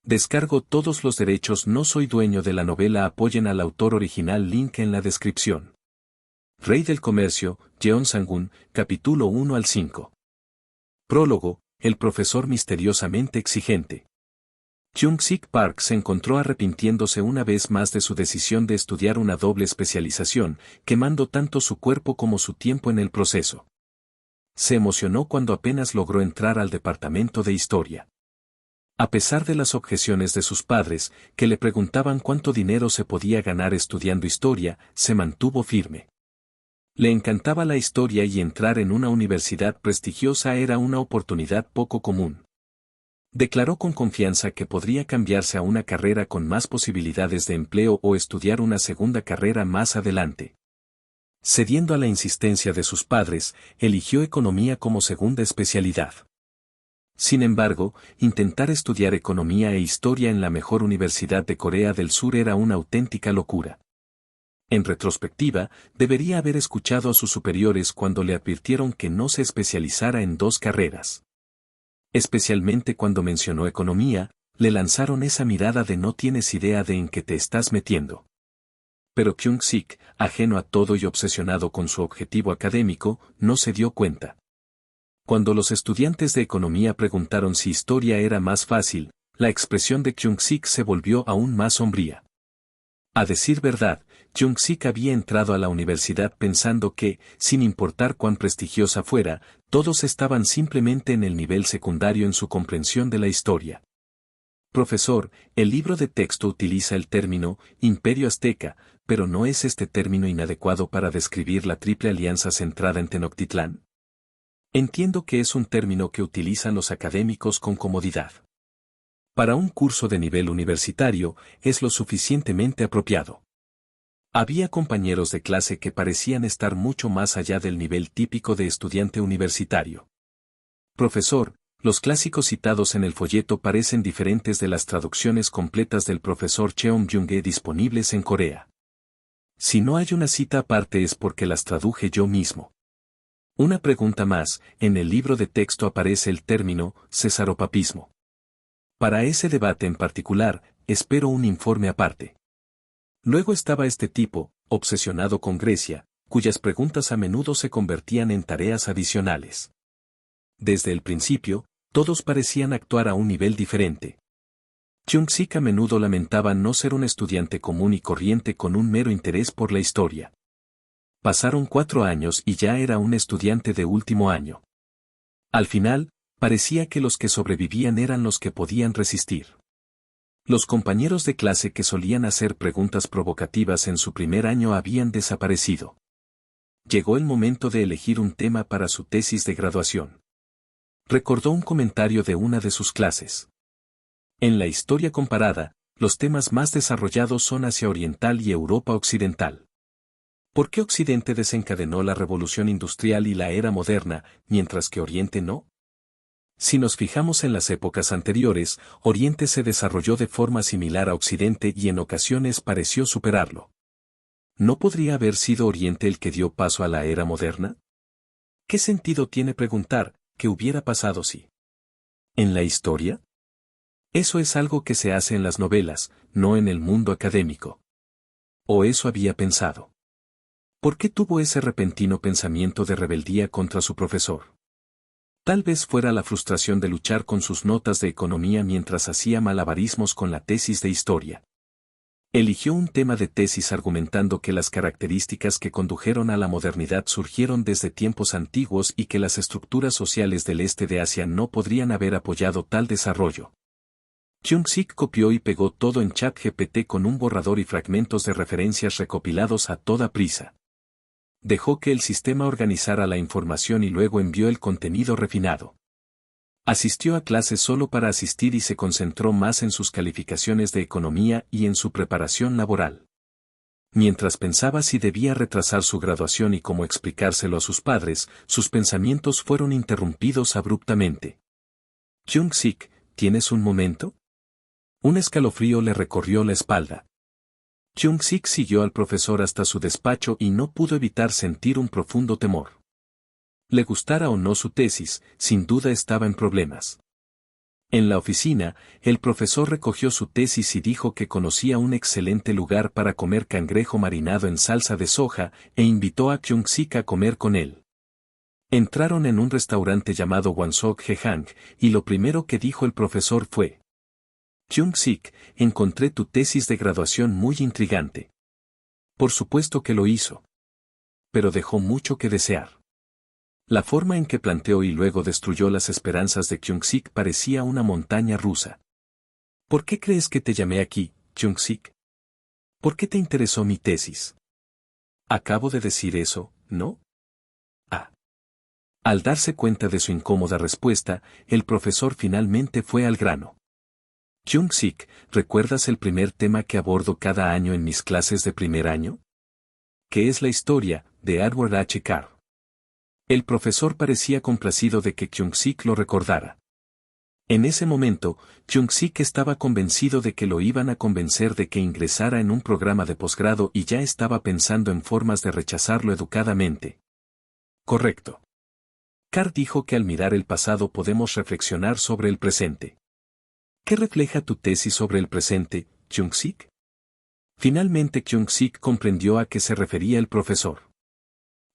Descargo todos los derechos. No soy dueño de la novela. Apoyen al autor original. Link en la descripción. Rey del Comercio, Jeon Sang-un, capítulo 1 al 5. Prólogo, el profesor misteriosamente exigente. Kyung-sik Park se encontró arrepintiéndose una vez más de su decisión de estudiar una doble especialización, quemando tanto su cuerpo como su tiempo en el proceso. Se emocionó cuando apenas logró entrar al departamento de historia. A pesar de las objeciones de sus padres, que le preguntaban cuánto dinero se podía ganar estudiando historia, se mantuvo firme. Le encantaba la historia y entrar en una universidad prestigiosa era una oportunidad poco común. Declaró con confianza que podría cambiarse a una carrera con más posibilidades de empleo o estudiar una segunda carrera más adelante. Cediendo a la insistencia de sus padres, eligió economía como segunda especialidad. Sin embargo, intentar estudiar economía e historia en la mejor universidad de Corea del Sur era una auténtica locura. En retrospectiva, debería haber escuchado a sus superiores cuando le advirtieron que no se especializara en dos carreras. Especialmente cuando mencionó economía, le lanzaron esa mirada de no tienes idea de en qué te estás metiendo. Pero Kyung-sik, ajeno a todo y obsesionado con su objetivo académico, no se dio cuenta. Cuando los estudiantes de economía preguntaron si historia era más fácil, la expresión de Kyung-sik se volvió aún más sombría. A decir verdad, Kyung-sik había entrado a la universidad pensando que, sin importar cuán prestigiosa fuera, todos estaban simplemente en el nivel secundario en su comprensión de la historia. Profesor, el libro de texto utiliza el término Imperio Azteca, pero ¿no es este término inadecuado para describir la Triple Alianza centrada en Tenochtitlán? Entiendo que es un término que utilizan los académicos con comodidad. Para un curso de nivel universitario, es lo suficientemente apropiado. Había compañeros de clase que parecían estar mucho más allá del nivel típico de estudiante universitario. Profesor, los clásicos citados en el folleto parecen diferentes de las traducciones completas del profesor Cheon Byung-ge disponibles en Corea. Si no hay una cita aparte es porque las traduje yo mismo. Una pregunta más, en el libro de texto aparece el término cesaropapismo. Para ese debate en particular, espero un informe aparte. Luego estaba este tipo, obsesionado con Grecia, cuyas preguntas a menudo se convertían en tareas adicionales. Desde el principio, todos parecían actuar a un nivel diferente. Kyung-sik a menudo lamentaba no ser un estudiante común y corriente con un mero interés por la historia. Pasaron 4 años y ya era un estudiante de último año. Al final, parecía que los que sobrevivían eran los que podían resistir. Los compañeros de clase que solían hacer preguntas provocativas en su primer año habían desaparecido. Llegó el momento de elegir un tema para su tesis de graduación. Recordó un comentario de una de sus clases. En la historia comparada, los temas más desarrollados son Asia Oriental y Europa Occidental. ¿Por qué Occidente desencadenó la revolución industrial y la era moderna, mientras que Oriente no? Si nos fijamos en las épocas anteriores, Oriente se desarrolló de forma similar a Occidente y en ocasiones pareció superarlo. ¿No podría haber sido Oriente el que dio paso a la era moderna? ¿Qué sentido tiene preguntar, qué hubiera pasado si? ¿En la historia? Eso es algo que se hace en las novelas, no en el mundo académico. ¿O eso había pensado? ¿Por qué tuvo ese repentino pensamiento de rebeldía contra su profesor? Tal vez fuera la frustración de luchar con sus notas de economía mientras hacía malabarismos con la tesis de historia. Eligió un tema de tesis argumentando que las características que condujeron a la modernidad surgieron desde tiempos antiguos y que las estructuras sociales del este de Asia no podrían haber apoyado tal desarrollo. Kyung-sik copió y pegó todo en ChatGPT con un borrador y fragmentos de referencias recopilados a toda prisa. Dejó que el sistema organizara la información y luego envió el contenido refinado. Asistió a clases solo para asistir y se concentró más en sus calificaciones de economía y en su preparación laboral. Mientras pensaba si debía retrasar su graduación y cómo explicárselo a sus padres, sus pensamientos fueron interrumpidos abruptamente. Kyung-sik, ¿tienes un momento? Un escalofrío le recorrió la espalda. Kyung-sik siguió al profesor hasta su despacho y no pudo evitar sentir un profundo temor. Le gustara o no su tesis, sin duda estaba en problemas. En la oficina, el profesor recogió su tesis y dijo que conocía un excelente lugar para comer cangrejo marinado en salsa de soja e invitó a Kyung-sik a comer con él. Entraron en un restaurante llamado Wansok Hehang y lo primero que dijo el profesor fue: Kyung-sik, encontré tu tesis de graduación muy intrigante. Por supuesto que lo hizo. Pero dejó mucho que desear. La forma en que planteó y luego destruyó las esperanzas de Kyung-sik parecía una montaña rusa. ¿Por qué crees que te llamé aquí, Kyung-sik? ¿Por qué te interesó mi tesis? Acabo de decir eso, ¿no? Ah. Al darse cuenta de su incómoda respuesta, el profesor finalmente fue al grano. Kyung-sik, ¿recuerdas el primer tema que abordo cada año en mis clases de primer año? ¿Qué es la historia de Edward H. Carr? El profesor parecía complacido de que Kyung-sik lo recordara. En ese momento, Kyung-sik estaba convencido de que lo iban a convencer de que ingresara en un programa de posgrado y ya estaba pensando en formas de rechazarlo educadamente. Correcto. Carr dijo que al mirar el pasado podemos reflexionar sobre el presente. ¿Qué refleja tu tesis sobre el presente, Kyung-sik? Finalmente Kyung-sik comprendió a qué se refería el profesor.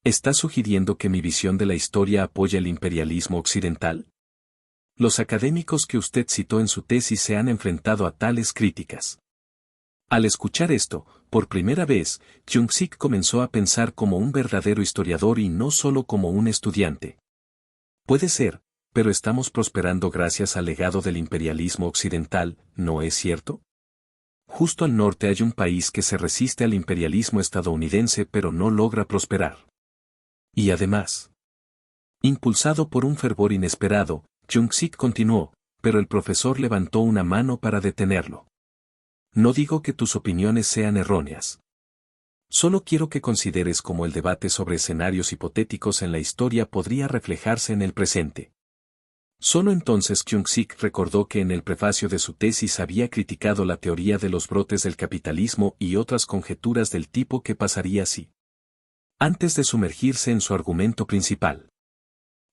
¿Está sugiriendo que mi visión de la historia apoya el imperialismo occidental? Los académicos que usted citó en su tesis se han enfrentado a tales críticas. Al escuchar esto, por primera vez, Kyung-sik comenzó a pensar como un verdadero historiador y no solo como un estudiante. Puede ser, pero estamos prosperando gracias al legado del imperialismo occidental, ¿no es cierto? Justo al norte hay un país que se resiste al imperialismo estadounidense pero no logra prosperar. Y además, impulsado por un fervor inesperado, Kyung-sik continuó, pero el profesor levantó una mano para detenerlo. No digo que tus opiniones sean erróneas. Solo quiero que consideres cómo el debate sobre escenarios hipotéticos en la historia podría reflejarse en el presente. Solo entonces Kyung-sik recordó que en el prefacio de su tesis había criticado la teoría de los brotes del capitalismo y otras conjeturas del tipo que pasaría si. Antes de sumergirse en su argumento principal.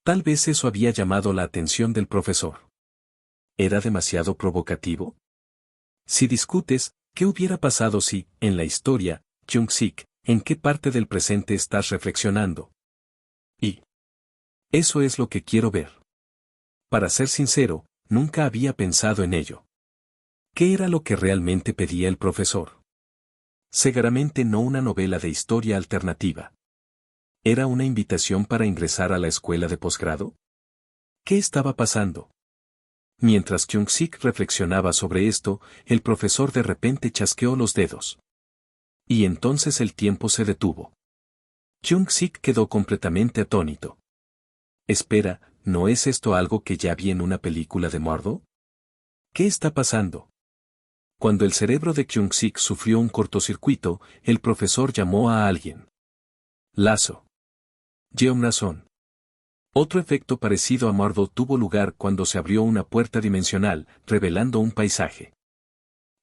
Tal vez eso había llamado la atención del profesor. ¿Era demasiado provocativo? Si discutes, ¿qué hubiera pasado si, en la historia, Kyung-sik, en qué parte del presente estás reflexionando? Y eso es lo que quiero ver. Para ser sincero, nunca había pensado en ello. ¿Qué era lo que realmente pedía el profesor? Seguramente no una novela de historia alternativa. ¿Era una invitación para ingresar a la escuela de posgrado? ¿Qué estaba pasando? Mientras Kyung-sik reflexionaba sobre esto, el profesor de repente chasqueó los dedos. Y entonces el tiempo se detuvo. Kyung-sik quedó completamente atónito. Espera, ¿no es esto algo que ya vi en una película de Marvel? ¿Qué está pasando? Cuando el cerebro de Kyung-sik sufrió un cortocircuito, el profesor llamó a alguien. Lazo. Jeon-razón. Otro efecto parecido a Marvel tuvo lugar cuando se abrió una puerta dimensional, revelando un paisaje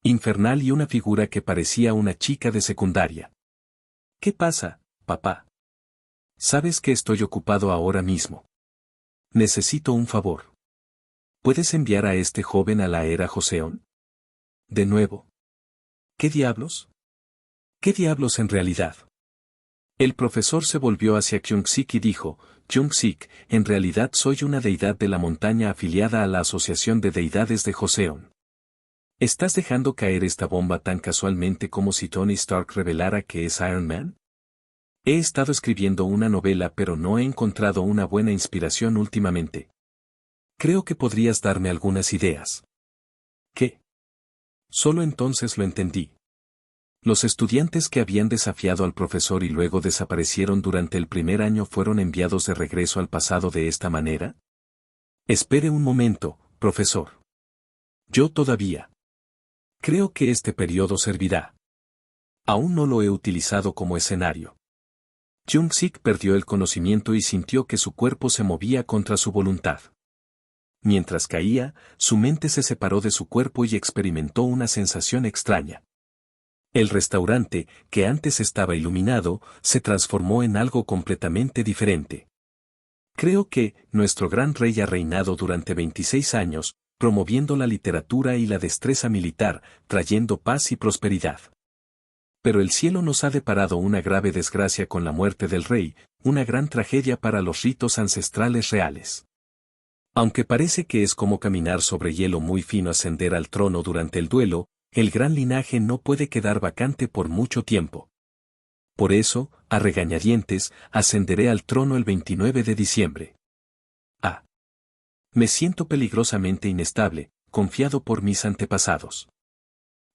infernal y una figura que parecía una chica de secundaria. ¿Qué pasa, papá? Sabes que estoy ocupado ahora mismo. Necesito un favor. ¿Puedes enviar a este joven a la era Joseon? De nuevo. ¿Qué diablos? ¿Qué diablos en realidad? El profesor se volvió hacia Kyung-sik y dijo, Kyung-sik, en realidad soy una deidad de la montaña afiliada a la Asociación de Deidades de Joseon. ¿Estás dejando caer esta bomba tan casualmente como si Tony Stark revelara que es Iron Man? He estado escribiendo una novela pero no he encontrado una buena inspiración últimamente. Creo que podrías darme algunas ideas. ¿Qué? Solo entonces lo entendí. Los estudiantes que habían desafiado al profesor y luego desaparecieron durante el primer año fueron enviados de regreso al pasado de esta manera. Espere un momento, profesor. Yo todavía creo que este periodo servirá. Aún no lo he utilizado como escenario. Kyung-sik perdió el conocimiento y sintió que su cuerpo se movía contra su voluntad. Mientras caía, su mente se separó de su cuerpo y experimentó una sensación extraña. El restaurante, que antes estaba iluminado, se transformó en algo completamente diferente. Creo que, nuestro gran rey ha reinado durante 26 años, promoviendo la literatura y la destreza militar, trayendo paz y prosperidad. Pero el cielo nos ha deparado una grave desgracia con la muerte del rey, una gran tragedia para los ritos ancestrales reales. Aunque parece que es como caminar sobre hielo muy fino ascender al trono durante el duelo, el gran linaje no puede quedar vacante por mucho tiempo. Por eso, a regañadientes, ascenderé al trono el 29 de diciembre. Me siento peligrosamente inestable, confiado por mis antepasados.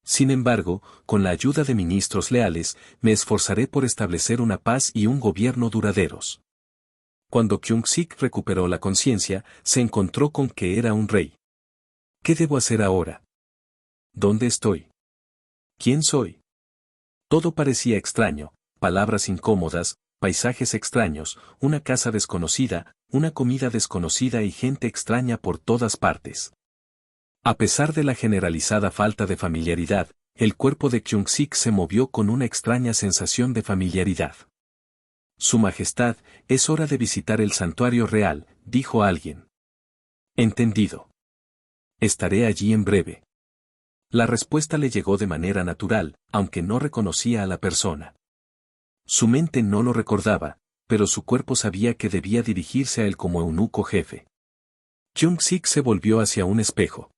Sin embargo, con la ayuda de ministros leales, me esforzaré por establecer una paz y un gobierno duraderos. Cuando Kyung-sik recuperó la conciencia, se encontró con que era un rey. ¿Qué debo hacer ahora? ¿Dónde estoy? ¿Quién soy? Todo parecía extraño, palabras incómodas, paisajes extraños, una casa desconocida, una comida desconocida y gente extraña por todas partes. A pesar de la generalizada falta de familiaridad, el cuerpo de Kyung-sik se movió con una extraña sensación de familiaridad. Su Majestad, es hora de visitar el santuario real, dijo alguien. Entendido. Estaré allí en breve. La respuesta le llegó de manera natural, aunque no reconocía a la persona. Su mente no lo recordaba, pero su cuerpo sabía que debía dirigirse a él como eunuco jefe. Kyung-sik se volvió hacia un espejo.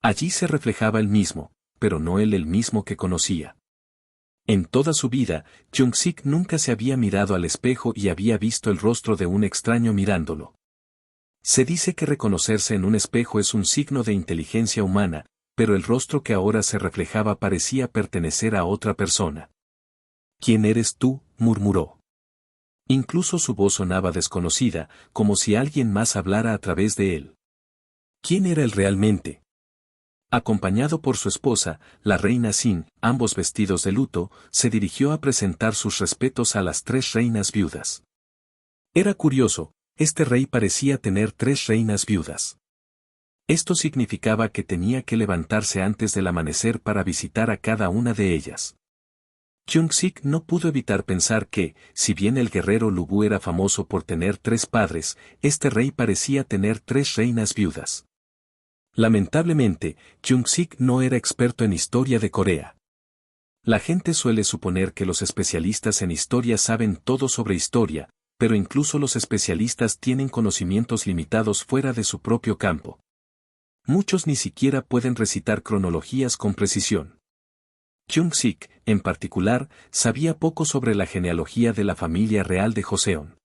Allí se reflejaba él mismo, pero no él el mismo que conocía. En toda su vida, Kyung-sik nunca se había mirado al espejo y había visto el rostro de un extraño mirándolo. Se dice que reconocerse en un espejo es un signo de inteligencia humana, pero el rostro que ahora se reflejaba parecía pertenecer a otra persona. ¿Quién eres tú?, murmuró. Incluso su voz sonaba desconocida, como si alguien más hablara a través de él. ¿Quién era él realmente? Acompañado por su esposa, la reina Sin, ambos vestidos de luto, se dirigió a presentar sus respetos a las 3 reinas viudas. Era curioso, este rey parecía tener 3 reinas viudas. Esto significaba que tenía que levantarse antes del amanecer para visitar a cada una de ellas. Kyung-sik no pudo evitar pensar que, si bien el guerrero Lubu era famoso por tener 3 padres, este rey parecía tener 3 reinas viudas. Lamentablemente, Kyung-sik no era experto en historia de Corea. La gente suele suponer que los especialistas en historia saben todo sobre historia, pero incluso los especialistas tienen conocimientos limitados fuera de su propio campo. Muchos ni siquiera pueden recitar cronologías con precisión. Kyung-sik, en particular, sabía poco sobre la genealogía de la familia real de Joseon.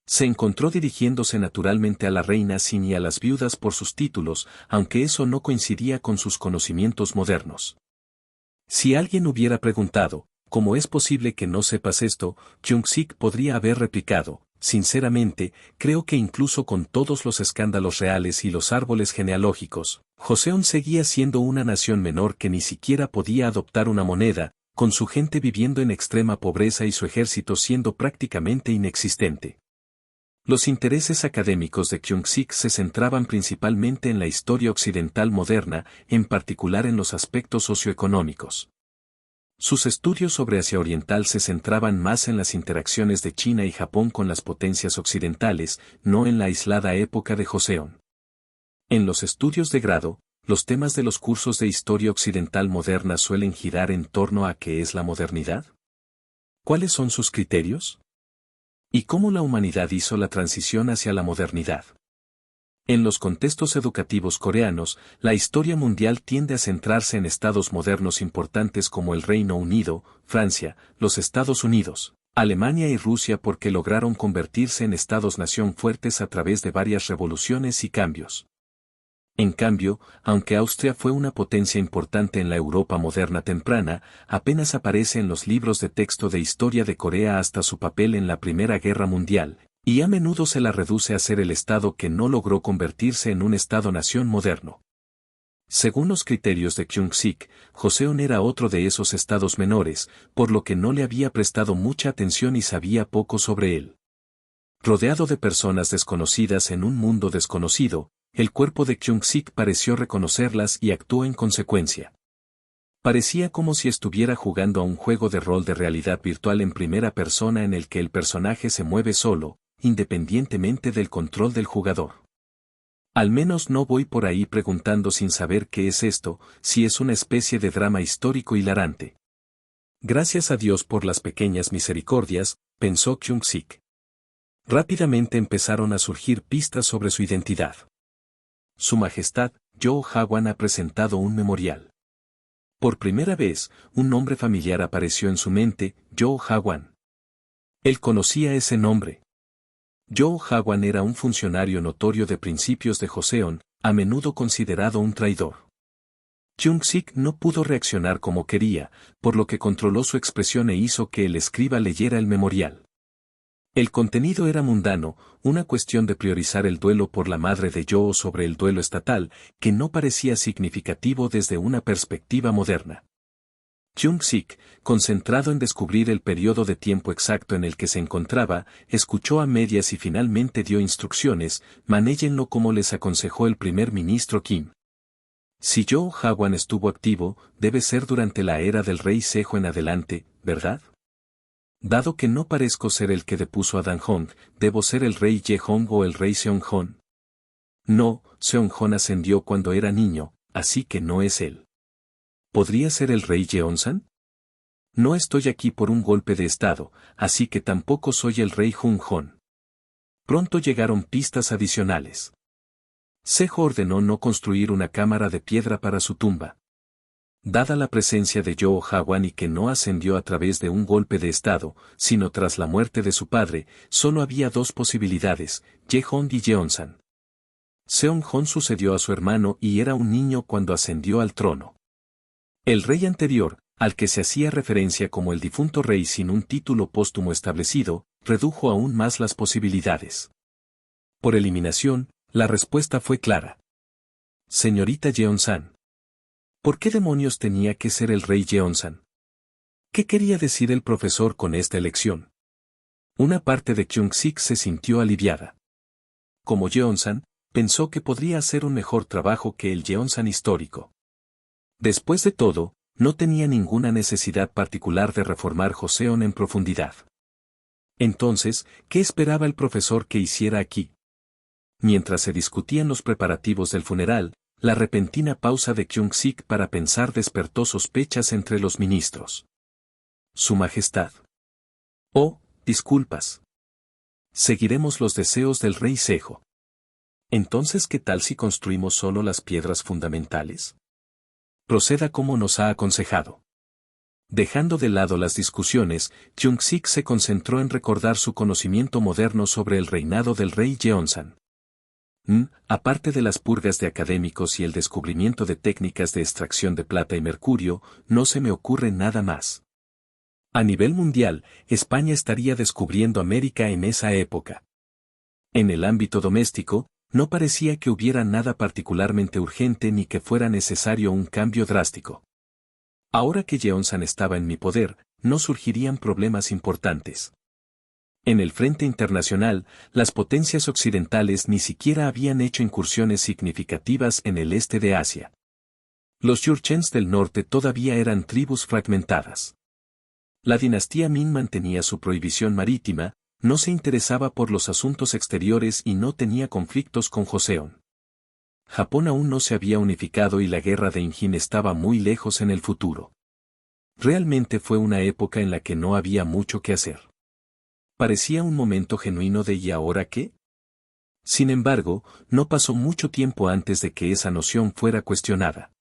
Se encontró dirigiéndose naturalmente a la reina Sin y a las viudas por sus títulos, aunque eso no coincidía con sus conocimientos modernos. Si alguien hubiera preguntado, ¿cómo es posible que no sepas esto?, Kyung-sik podría haber replicado, sinceramente, creo que incluso con todos los escándalos reales y los árboles genealógicos, Joseon seguía siendo una nación menor que ni siquiera podía adoptar una moneda, con su gente viviendo en extrema pobreza y su ejército siendo prácticamente inexistente. Los intereses académicos de Kyung-sik se centraban principalmente en la historia occidental moderna, en particular en los aspectos socioeconómicos. Sus estudios sobre Asia Oriental se centraban más en las interacciones de China y Japón con las potencias occidentales, no en la aislada época de Joseon. En los estudios de grado, los temas de los cursos de historia occidental moderna suelen girar en torno a ¿qué es la modernidad? ¿Cuáles son sus criterios? ¿Y cómo la humanidad hizo la transición hacia la modernidad? En los contextos educativos coreanos, la historia mundial tiende a centrarse en estados modernos importantes como el Reino Unido, Francia, los Estados Unidos, Alemania y Rusia porque lograron convertirse en estados-nación fuertes a través de varias revoluciones y cambios. En cambio, aunque Austria fue una potencia importante en la Europa moderna temprana, apenas aparece en los libros de texto de historia de Corea hasta su papel en la Primera Guerra Mundial, y a menudo se la reduce a ser el estado que no logró convertirse en un estado-nación moderno. Según los criterios de Kyung-sik, Joseon era otro de esos estados menores, por lo que no le había prestado mucha atención y sabía poco sobre él. Rodeado de personas desconocidas en un mundo desconocido, el cuerpo de Kyung-sik pareció reconocerlas y actuó en consecuencia. Parecía como si estuviera jugando a un juego de rol de realidad virtual en primera persona en el que el personaje se mueve solo, independientemente del control del jugador. Al menos no voy por ahí preguntando sin saber qué es esto, si es una especie de drama histórico hilarante. Gracias a Dios por las pequeñas misericordias, pensó Kyung-sik. Rápidamente empezaron a surgir pistas sobre su identidad. Su Majestad, Yoo Ha-wan ha presentado un memorial. Por primera vez, un nombre familiar apareció en su mente, Yoo Ha-wan. Él conocía ese nombre. Yoo Ha-wan era un funcionario notorio de principios de Joseon, a menudo considerado un traidor. Kyung-sik no pudo reaccionar como quería, por lo que controló su expresión e hizo que el escriba leyera el memorial. El contenido era mundano, una cuestión de priorizar el duelo por la madre de Yoo sobre el duelo estatal, que no parecía significativo desde una perspectiva moderna. Kyung-sik, concentrado en descubrir el periodo de tiempo exacto en el que se encontraba, escuchó a medias y finalmente dio instrucciones, manéjenlo como les aconsejó el primer ministro Kim. Si Yoo Ha-wan estuvo activo, debe ser durante la era del rey Sejo en adelante, ¿verdad? Dado que no parezco ser el que depuso a Dan-hong, ¿debo ser el rey Ye-hong o el rey Seong-hon? No, Seong-hon ascendió cuando era niño, así que no es él. ¿Podría ser el rey Yeonsan? No estoy aquí por un golpe de estado, así que tampoco soy el rey Jung-hon. Pronto llegaron pistas adicionales. Sejo ordenó no construir una cámara de piedra para su tumba. Dada la presencia de Yoo Ha-wan y que no ascendió a través de un golpe de estado, sino tras la muerte de su padre, solo había dos posibilidades, Ye-hong y Yeonsan. Seong-hon sucedió a su hermano y era un niño cuando ascendió al trono. El rey anterior, al que se hacía referencia como el difunto rey sin un título póstumo establecido, redujo aún más las posibilidades. Por eliminación, la respuesta fue clara. Señorita Yeonsan. ¿Por qué demonios tenía que ser el rey Yeonsan? ¿Qué quería decir el profesor con esta elección? Una parte de Kyung-sik se sintió aliviada. Como Yeonsan, pensó que podría hacer un mejor trabajo que el Yeonsan histórico. Después de todo, no tenía ninguna necesidad particular de reformar Joseon en profundidad. Entonces, ¿qué esperaba el profesor que hiciera aquí? Mientras se discutían los preparativos del funeral, la repentina pausa de Kyung-sik para pensar despertó sospechas entre los ministros. Su Majestad. Oh, disculpas. Seguiremos los deseos del rey Sejo. Entonces, ¿qué tal si construimos solo las piedras fundamentales? Proceda como nos ha aconsejado. Dejando de lado las discusiones, Kyung-sik se concentró en recordar su conocimiento moderno sobre el reinado del rey Yeonsan. Aparte de las purgas de académicos y el descubrimiento de técnicas de extracción de plata y mercurio, no se me ocurre nada más. A nivel mundial, España estaría descubriendo América en esa época. En el ámbito doméstico, no parecía que hubiera nada particularmente urgente ni que fuera necesario un cambio drástico. Ahora que Yeonsan estaba en mi poder, no surgirían problemas importantes. En el frente internacional, las potencias occidentales ni siquiera habían hecho incursiones significativas en el este de Asia. Los Jurchens del norte todavía eran tribus fragmentadas. La dinastía Min mantenía su prohibición marítima, no se interesaba por los asuntos exteriores y no tenía conflictos con Joseon. Japón aún no se había unificado y la guerra de Imjin estaba muy lejos en el futuro. Realmente fue una época en la que no había mucho que hacer. Parecía un momento genuino de ¿y ahora qué? Sin embargo, no pasó mucho tiempo antes de que esa noción fuera cuestionada.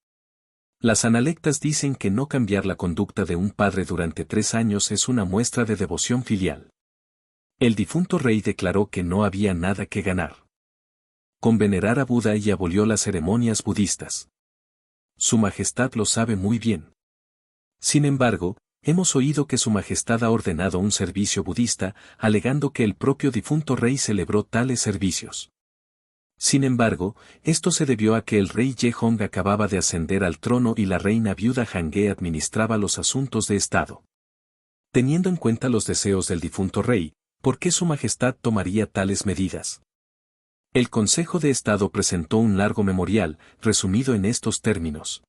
Las analectas dicen que no cambiar la conducta de un padre durante 3 años es una muestra de devoción filial. El difunto rey declaró que no había nada que ganar con venerar a Buda y abolió las ceremonias budistas. Su Majestad lo sabe muy bien. Sin embargo, hemos oído que Su Majestad ha ordenado un servicio budista, alegando que el propio difunto rey celebró tales servicios. Sin embargo, esto se debió a que el rey Ye-hong acababa de ascender al trono y la reina viuda Hangé administraba los asuntos de Estado. Teniendo en cuenta los deseos del difunto rey, ¿por qué Su Majestad tomaría tales medidas? El Consejo de Estado presentó un largo memorial, resumido en estos términos.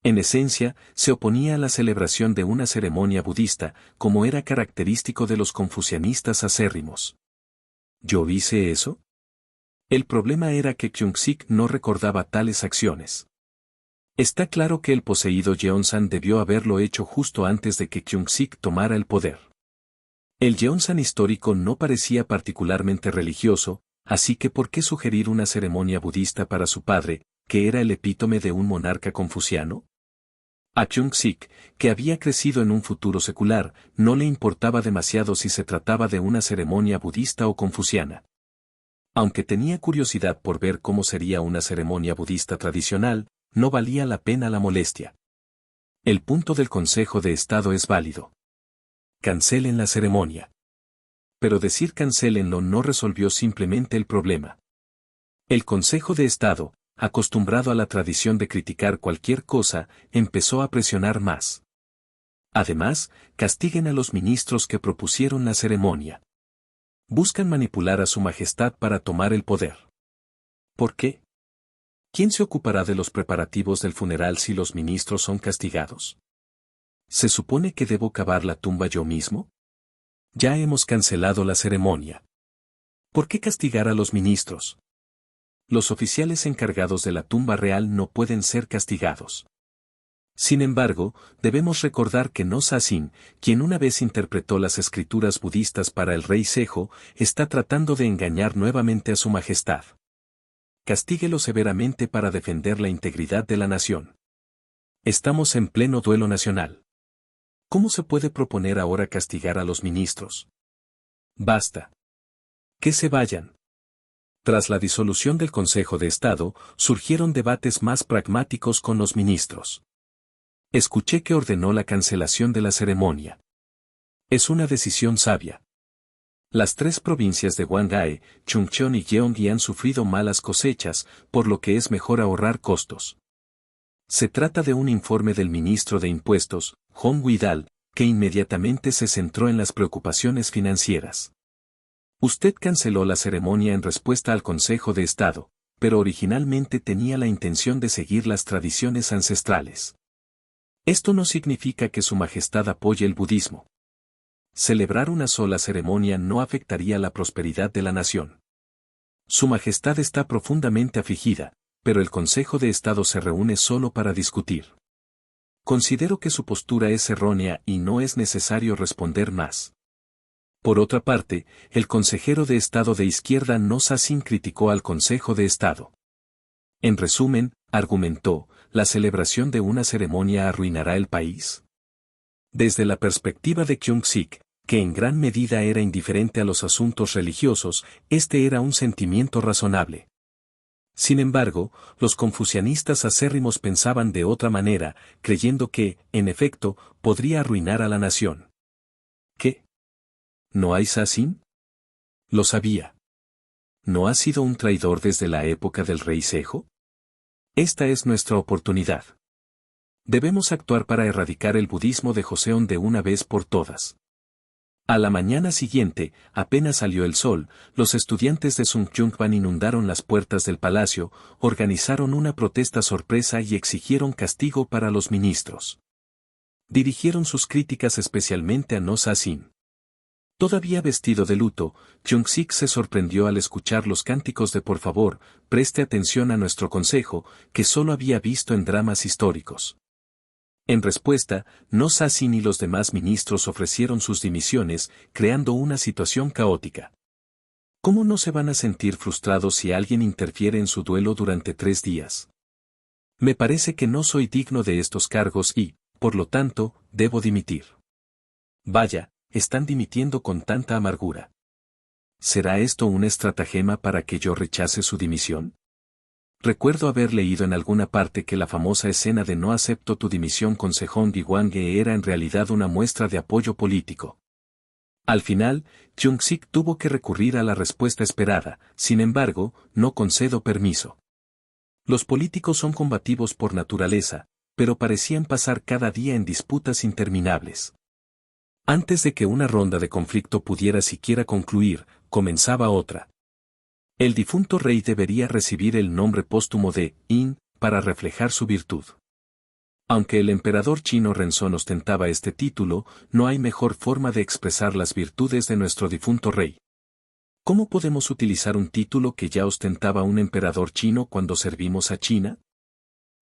En esencia, se oponía a la celebración de una ceremonia budista, como era característico de los confucianistas acérrimos. ¿Yo hice eso? El problema era que Kyung-sik no recordaba tales acciones. Está claro que el poseído Jeonsan debió haberlo hecho justo antes de que Kyung-sik tomara el poder. El Jeonsan histórico no parecía particularmente religioso, así que ¿por qué sugerir una ceremonia budista para su padre, que era el epítome de un monarca confuciano? A Kyung-sik, que había crecido en un futuro secular, no le importaba demasiado si se trataba de una ceremonia budista o confuciana. Aunque tenía curiosidad por ver cómo sería una ceremonia budista tradicional, no valía la pena la molestia. El punto del Consejo de Estado es válido. Cancelen la ceremonia. Pero decir cancélenlo no resolvió simplemente el problema. El Consejo de Estado, acostumbrado a la tradición de criticar cualquier cosa, empezó a presionar más. Además, castiguen a los ministros que propusieron la ceremonia. Buscan manipular a su majestad para tomar el poder. ¿Por qué? ¿Quién se ocupará de los preparativos del funeral si los ministros son castigados? ¿Se supone que debo cavar la tumba yo mismo? Ya hemos cancelado la ceremonia. ¿Por qué castigar a los ministros? Los oficiales encargados de la tumba real no pueden ser castigados. Sin embargo, debemos recordar que No Sa-sin, quien una vez interpretó las escrituras budistas para el rey Sejo, está tratando de engañar nuevamente a su majestad. Castíguelo severamente para defender la integridad de la nación. Estamos en pleno duelo nacional. ¿Cómo se puede proponer ahora castigar a los ministros? Basta. Que se vayan. Tras la disolución del Consejo de Estado, surgieron debates más pragmáticos con los ministros. Escuché que ordenó la cancelación de la ceremonia. Es una decisión sabia. Las tres provincias de Hwanghae, Chungcheon y Gyeonggi han sufrido malas cosechas, por lo que es mejor ahorrar costos. Se trata de un informe del ministro de Impuestos, Hong Widal, que inmediatamente se centró en las preocupaciones financieras. Usted canceló la ceremonia en respuesta al Consejo de Estado, pero originalmente tenía la intención de seguir las tradiciones ancestrales. Esto no significa que Su Majestad apoye el budismo. Celebrar una sola ceremonia no afectaría la prosperidad de la nación. Su Majestad está profundamente afligida, pero el Consejo de Estado se reúne solo para discutir. Considero que su postura es errónea y no es necesario responder más. Por otra parte, el consejero de Estado de izquierda No Sa-sin criticó al Consejo de Estado. En resumen, argumentó, ¿la celebración de una ceremonia arruinará el país? Desde la perspectiva de Kyung-sik, que en gran medida era indiferente a los asuntos religiosos, este era un sentimiento razonable. Sin embargo, los confucianistas acérrimos pensaban de otra manera, creyendo que, en efecto, podría arruinar a la nación. ¿Qué? ¿No hay Sa-sin? Lo sabía. ¿No ha sido un traidor desde la época del rey Sejo? Esta es nuestra oportunidad. Debemos actuar para erradicar el budismo de Joseon de una vez por todas. A la mañana siguiente, apenas salió el sol, los estudiantes de Sunkyungban inundaron las puertas del palacio, organizaron una protesta sorpresa y exigieron castigo para los ministros. Dirigieron sus críticas especialmente a No Sa-sin. Todavía vestido de luto, Kyung-sik se sorprendió al escuchar los cánticos de por favor, preste atención a nuestro consejo, que solo había visto en dramas históricos. En respuesta, No Sa-sin y los demás ministros ofrecieron sus dimisiones, creando una situación caótica. ¿Cómo no se van a sentir frustrados si alguien interfiere en su duelo durante 3 días? Me parece que no soy digno de estos cargos y, por lo tanto, debo dimitir. Vaya, están dimitiendo con tanta amargura. ¿Será esto un estratagema para que yo rechace su dimisión? Recuerdo haber leído en alguna parte que la famosa escena de no acepto tu dimisión con Sejong y Hwanghae era en realidad una muestra de apoyo político. Al final, Kyung-sik tuvo que recurrir a la respuesta esperada, sin embargo, no concedo permiso. Los políticos son combativos por naturaleza, pero parecían pasar cada día en disputas interminables. Antes de que una ronda de conflicto pudiera siquiera concluir, comenzaba otra. El difunto rey debería recibir el nombre póstumo de In, para reflejar su virtud. Aunque el emperador chino Renzong ostentaba este título, no hay mejor forma de expresar las virtudes de nuestro difunto rey. ¿Cómo podemos utilizar un título que ya ostentaba un emperador chino cuando servimos a China?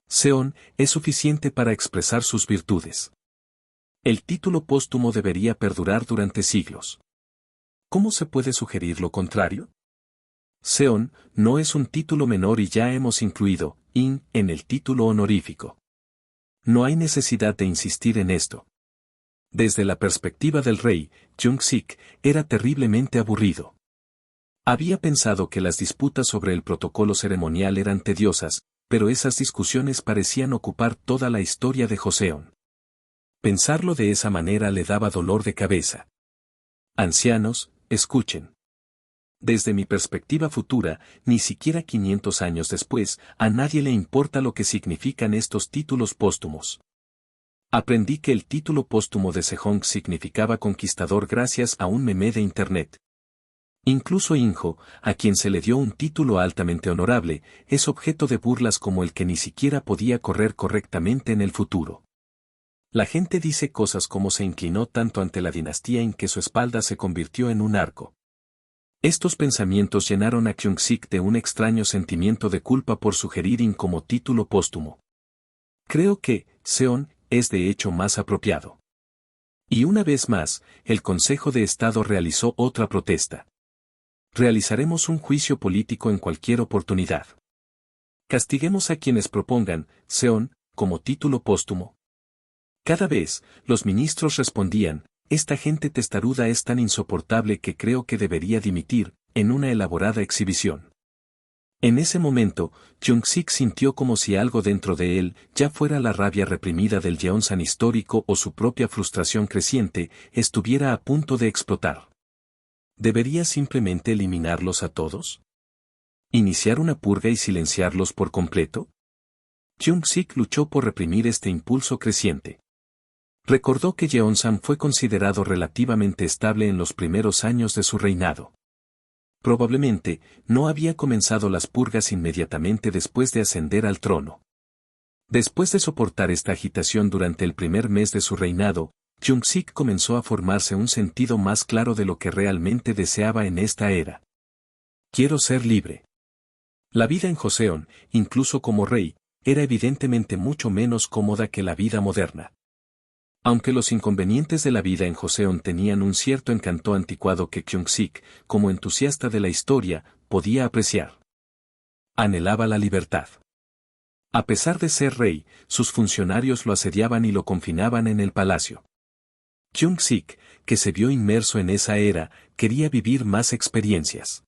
Seon es suficiente para expresar sus virtudes. El título póstumo debería perdurar durante siglos. ¿Cómo se puede sugerir lo contrario? Seon no es un título menor y ya hemos incluido in en el título honorífico. No hay necesidad de insistir en esto. Desde la perspectiva del rey, Jung-sik era terriblemente aburrido. Había pensado que las disputas sobre el protocolo ceremonial eran tediosas, pero esas discusiones parecían ocupar toda la historia de Joseon. Pensarlo de esa manera le daba dolor de cabeza. Ancianos, escuchen. Desde mi perspectiva futura, ni siquiera 500 años después, a nadie le importa lo que significan estos títulos póstumos. Aprendí que el título póstumo de Sejong significaba conquistador gracias a un meme de internet. Incluso Injo, a quien se le dio un título altamente honorable, es objeto de burlas como el que ni siquiera podía correr correctamente en el futuro. La gente dice cosas como se inclinó tanto ante la dinastía en que su espalda se convirtió en un arco. Estos pensamientos llenaron a Kyung-sik de un extraño sentimiento de culpa por sugerir In como título póstumo. Creo que Seon es de hecho más apropiado. Y una vez más, el Consejo de Estado realizó otra protesta. Realizaremos un juicio político en cualquier oportunidad. Castiguemos a quienes propongan Seon como título póstumo. Cada vez, los ministros respondían, esta gente testaruda es tan insoportable que creo que debería dimitir, en una elaborada exhibición. En ese momento, Jung-sik sintió como si algo dentro de él, ya fuera la rabia reprimida del Yeonsan histórico o su propia frustración creciente, estuviera a punto de explotar. ¿Debería simplemente eliminarlos a todos? ¿Iniciar una purga y silenciarlos por completo? Jung-sik luchó por reprimir este impulso creciente. Recordó que Yeonsan fue considerado relativamente estable en los primeros años de su reinado. Probablemente, no había comenzado las purgas inmediatamente después de ascender al trono. Después de soportar esta agitación durante el primer mes de su reinado, Jung-sik comenzó a formarse un sentido más claro de lo que realmente deseaba en esta era. Quiero ser libre. La vida en Joseon, incluso como rey, era evidentemente mucho menos cómoda que la vida moderna. Aunque los inconvenientes de la vida en Joseon tenían un cierto encanto anticuado que Kyung-sik, como entusiasta de la historia, podía apreciar. Anhelaba la libertad. A pesar de ser rey, sus funcionarios lo asediaban y lo confinaban en el palacio. Kyung-sik, que se vio inmerso en esa era, quería vivir más experiencias.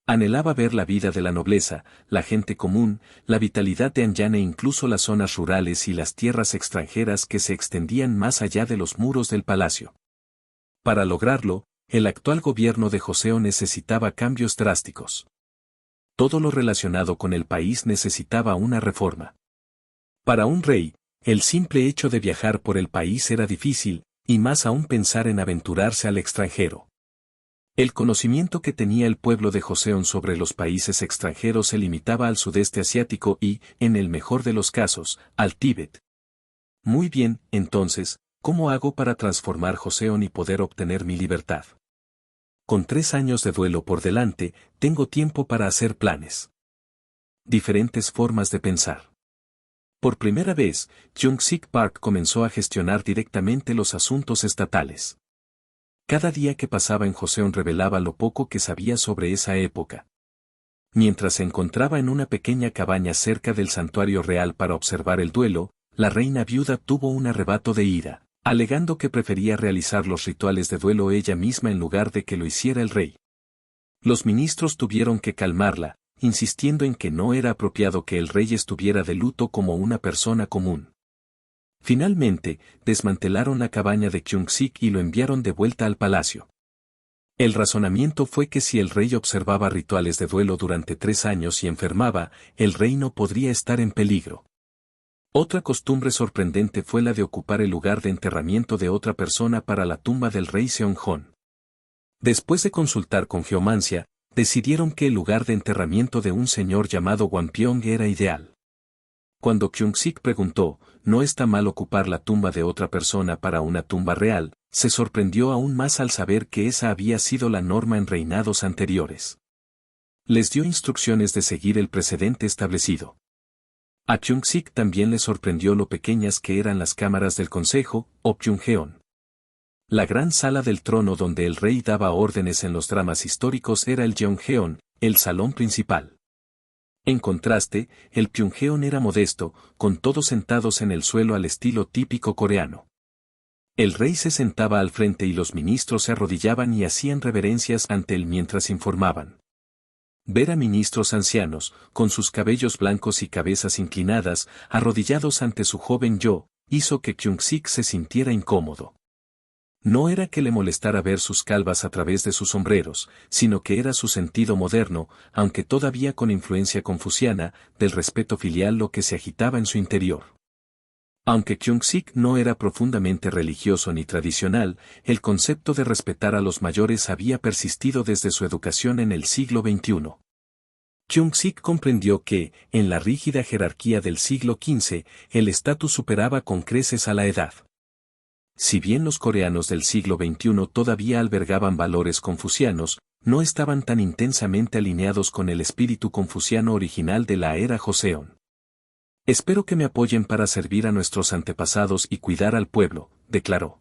Anhelaba ver la vida de la nobleza, la gente común, la vitalidad de Anyang e incluso las zonas rurales y las tierras extranjeras que se extendían más allá de los muros del palacio. Para lograrlo, el actual gobierno de Joseon necesitaba cambios drásticos. Todo lo relacionado con el país necesitaba una reforma. Para un rey, el simple hecho de viajar por el país era difícil, y más aún pensar en aventurarse al extranjero. El conocimiento que tenía el pueblo de Joseon sobre los países extranjeros se limitaba al sudeste asiático y, en el mejor de los casos, al Tíbet. Muy bien, entonces, ¿cómo hago para transformar Joseon y poder obtener mi libertad? Con 3 años de duelo por delante, tengo tiempo para hacer planes. Diferentes formas de pensar. Por primera vez, Jung-sik Park comenzó a gestionar directamente los asuntos estatales. Cada día que pasaba en Joseon revelaba lo poco que sabía sobre esa época. Mientras se encontraba en una pequeña cabaña cerca del santuario real para observar el duelo, la reina viuda tuvo un arrebato de ira, alegando que prefería realizar los rituales de duelo ella misma en lugar de que lo hiciera el rey. Los ministros tuvieron que calmarla, insistiendo en que no era apropiado que el rey estuviera de luto como una persona común. Finalmente, desmantelaron la cabaña de Kyung-sik y lo enviaron de vuelta al palacio. El razonamiento fue que si el rey observaba rituales de duelo durante 3 años y enfermaba, el reino podría estar en peligro. Otra costumbre sorprendente fue la de ocupar el lugar de enterramiento de otra persona para la tumba del rey Seonghon. Después de consultar con geomancia, decidieron que el lugar de enterramiento de un señor llamado Wampiong era ideal. Cuando Kyung-sik preguntó, ¿no está mal ocupar la tumba de otra persona para una tumba real?, se sorprendió aún más al saber que esa había sido la norma en reinados anteriores. Les dio instrucciones de seguir el precedente establecido. A Kyung-sik también le sorprendió lo pequeñas que eran las cámaras del consejo, o Pyungheon. La gran sala del trono donde el rey daba órdenes en los dramas históricos era el Jeongeon, el salón principal. En contraste, el Pyungheon era modesto, con todos sentados en el suelo al estilo típico coreano. El rey se sentaba al frente y los ministros se arrodillaban y hacían reverencias ante él mientras informaban. Ver a ministros ancianos, con sus cabellos blancos y cabezas inclinadas, arrodillados ante su joven yo, hizo que Kyung-sik se sintiera incómodo. No era que le molestara ver sus calvas a través de sus sombreros, sino que era su sentido moderno, aunque todavía con influencia confuciana, del respeto filial lo que se agitaba en su interior. Aunque Kyung-sik no era profundamente religioso ni tradicional, el concepto de respetar a los mayores había persistido desde su educación en el siglo XXI. Kyung-sik comprendió que, en la rígida jerarquía del siglo XV, el estatus superaba con creces a la edad. Si bien los coreanos del siglo XXI todavía albergaban valores confucianos, no estaban tan intensamente alineados con el espíritu confuciano original de la era Joseon. Espero que me apoyen para servir a nuestros antepasados y cuidar al pueblo, declaró.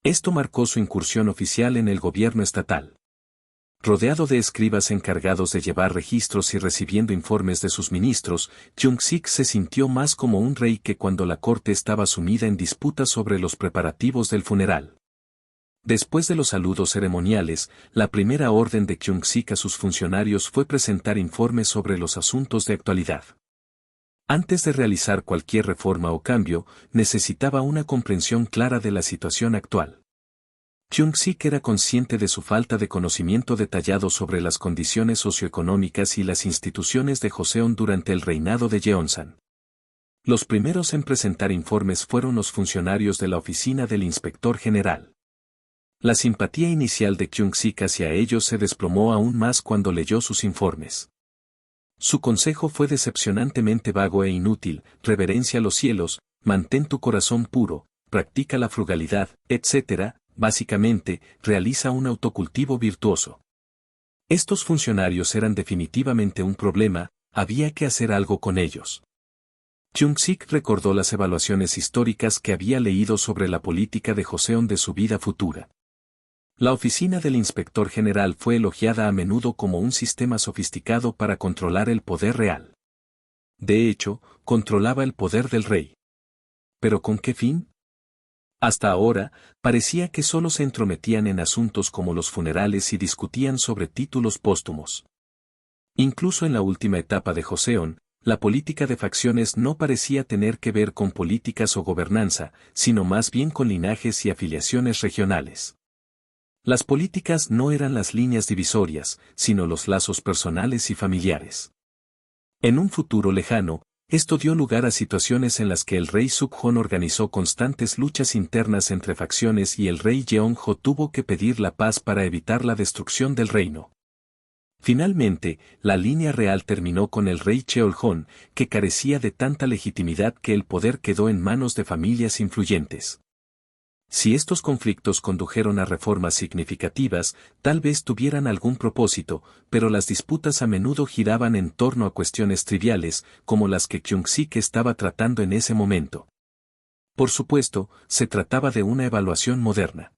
Esto marcó su incursión oficial en el gobierno estatal. Rodeado de escribas encargados de llevar registros y recibiendo informes de sus ministros, Kyung-sik se sintió más como un rey que cuando la corte estaba sumida en disputas sobre los preparativos del funeral. Después de los saludos ceremoniales, la primera orden de Kyung-sik a sus funcionarios fue presentar informes sobre los asuntos de actualidad. Antes de realizar cualquier reforma o cambio, necesitaba una comprensión clara de la situación actual. Kyung-sik era consciente de su falta de conocimiento detallado sobre las condiciones socioeconómicas y las instituciones de Joseon durante el reinado de Jeonsan. Los primeros en presentar informes fueron los funcionarios de la oficina del inspector general. La simpatía inicial de Kyung-sik hacia ellos se desplomó aún más cuando leyó sus informes. Su consejo fue decepcionantemente vago e inútil: reverencia a los cielos, mantén tu corazón puro, practica la frugalidad, etc., básicamente, realiza un autocultivo virtuoso. Estos funcionarios eran definitivamente un problema, había que hacer algo con ellos. Kyung-sik recordó las evaluaciones históricas que había leído sobre la política de Joseon de su vida futura. La oficina del inspector general fue elogiada a menudo como un sistema sofisticado para controlar el poder real. De hecho, controlaba el poder del rey. ¿Pero con qué fin? Hasta ahora, parecía que solo se entrometían en asuntos como los funerales y discutían sobre títulos póstumos. Incluso en la última etapa de Joseon, la política de facciones no parecía tener que ver con políticas o gobernanza, sino más bien con linajes y afiliaciones regionales. Las políticas no eran las líneas divisorias, sino los lazos personales y familiares. En un futuro lejano, esto dio lugar a situaciones en las que el rey Suk-hon organizó constantes luchas internas entre facciones y el rey Jeong-ho tuvo que pedir la paz para evitar la destrucción del reino. Finalmente, la línea real terminó con el rey Cheol-hon, que carecía de tanta legitimidad que el poder quedó en manos de familias influyentes. Si estos conflictos condujeron a reformas significativas, tal vez tuvieran algún propósito, pero las disputas a menudo giraban en torno a cuestiones triviales, como las que Kyung-sik estaba tratando en ese momento. Por supuesto, se trataba de una evaluación moderna.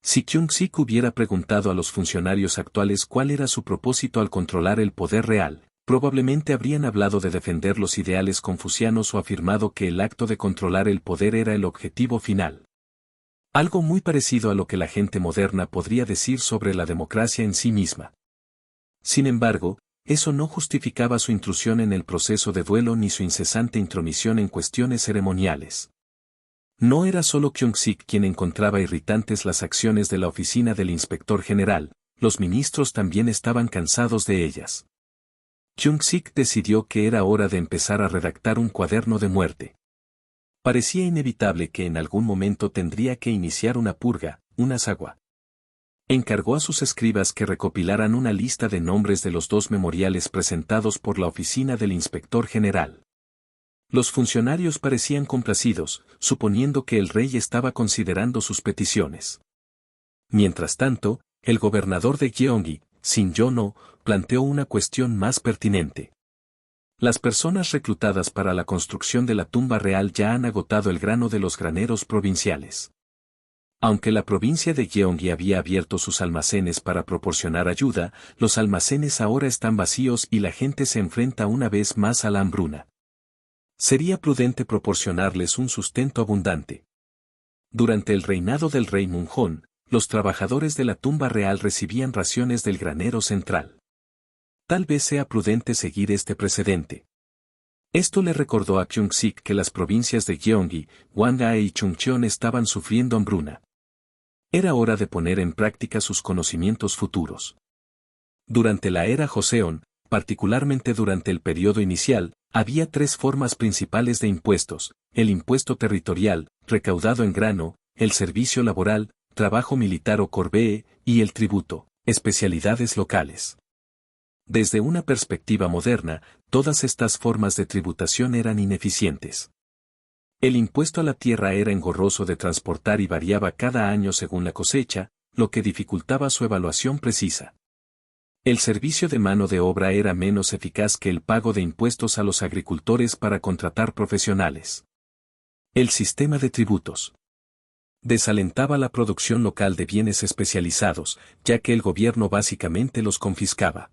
Si Kyung-sik hubiera preguntado a los funcionarios actuales cuál era su propósito al controlar el poder real, probablemente habrían hablado de defender los ideales confucianos o afirmado que el acto de controlar el poder era el objetivo final. Algo muy parecido a lo que la gente moderna podría decir sobre la democracia en sí misma. Sin embargo, eso no justificaba su intrusión en el proceso de duelo ni su incesante intromisión en cuestiones ceremoniales. No era solo Kyung-sik quien encontraba irritantes las acciones de la oficina del inspector general, los ministros también estaban cansados de ellas. Kyung-sik decidió que era hora de empezar a redactar un cuaderno de muerte. Parecía inevitable que en algún momento tendría que iniciar una purga, una sagua. Encargó a sus escribas que recopilaran una lista de nombres de los 2 memoriales presentados por la oficina del inspector general. Los funcionarios parecían complacidos, suponiendo que el rey estaba considerando sus peticiones. Mientras tanto, el gobernador de Gyeonggi, Shin Yo-no, planteó una cuestión más pertinente. Las personas reclutadas para la construcción de la tumba real ya han agotado el grano de los graneros provinciales. Aunque la provincia de Gyeonggi había abierto sus almacenes para proporcionar ayuda, los almacenes ahora están vacíos y la gente se enfrenta una vez más a la hambruna. Sería prudente proporcionarles un sustento abundante. Durante el reinado del rey Munjón, los trabajadores de la tumba real recibían raciones del granero central. Tal vez sea prudente seguir este precedente. Esto le recordó a Kyung-sik que las provincias de Gyeonggi, Hwanghae y Chungcheon estaban sufriendo hambruna. Era hora de poner en práctica sus conocimientos futuros. Durante la era Joseon, particularmente durante el periodo inicial, había tres formas principales de impuestos: el impuesto territorial, recaudado en grano, el servicio laboral, trabajo militar o corvée, y el tributo, especialidades locales. Desde una perspectiva moderna, todas estas formas de tributación eran ineficientes. El impuesto a la tierra era engorroso de transportar y variaba cada año según la cosecha, lo que dificultaba su evaluación precisa. El servicio de mano de obra era menos eficaz que el pago de impuestos a los agricultores para contratar profesionales. El sistema de tributos desalentaba la producción local de bienes especializados, ya que el gobierno básicamente los confiscaba.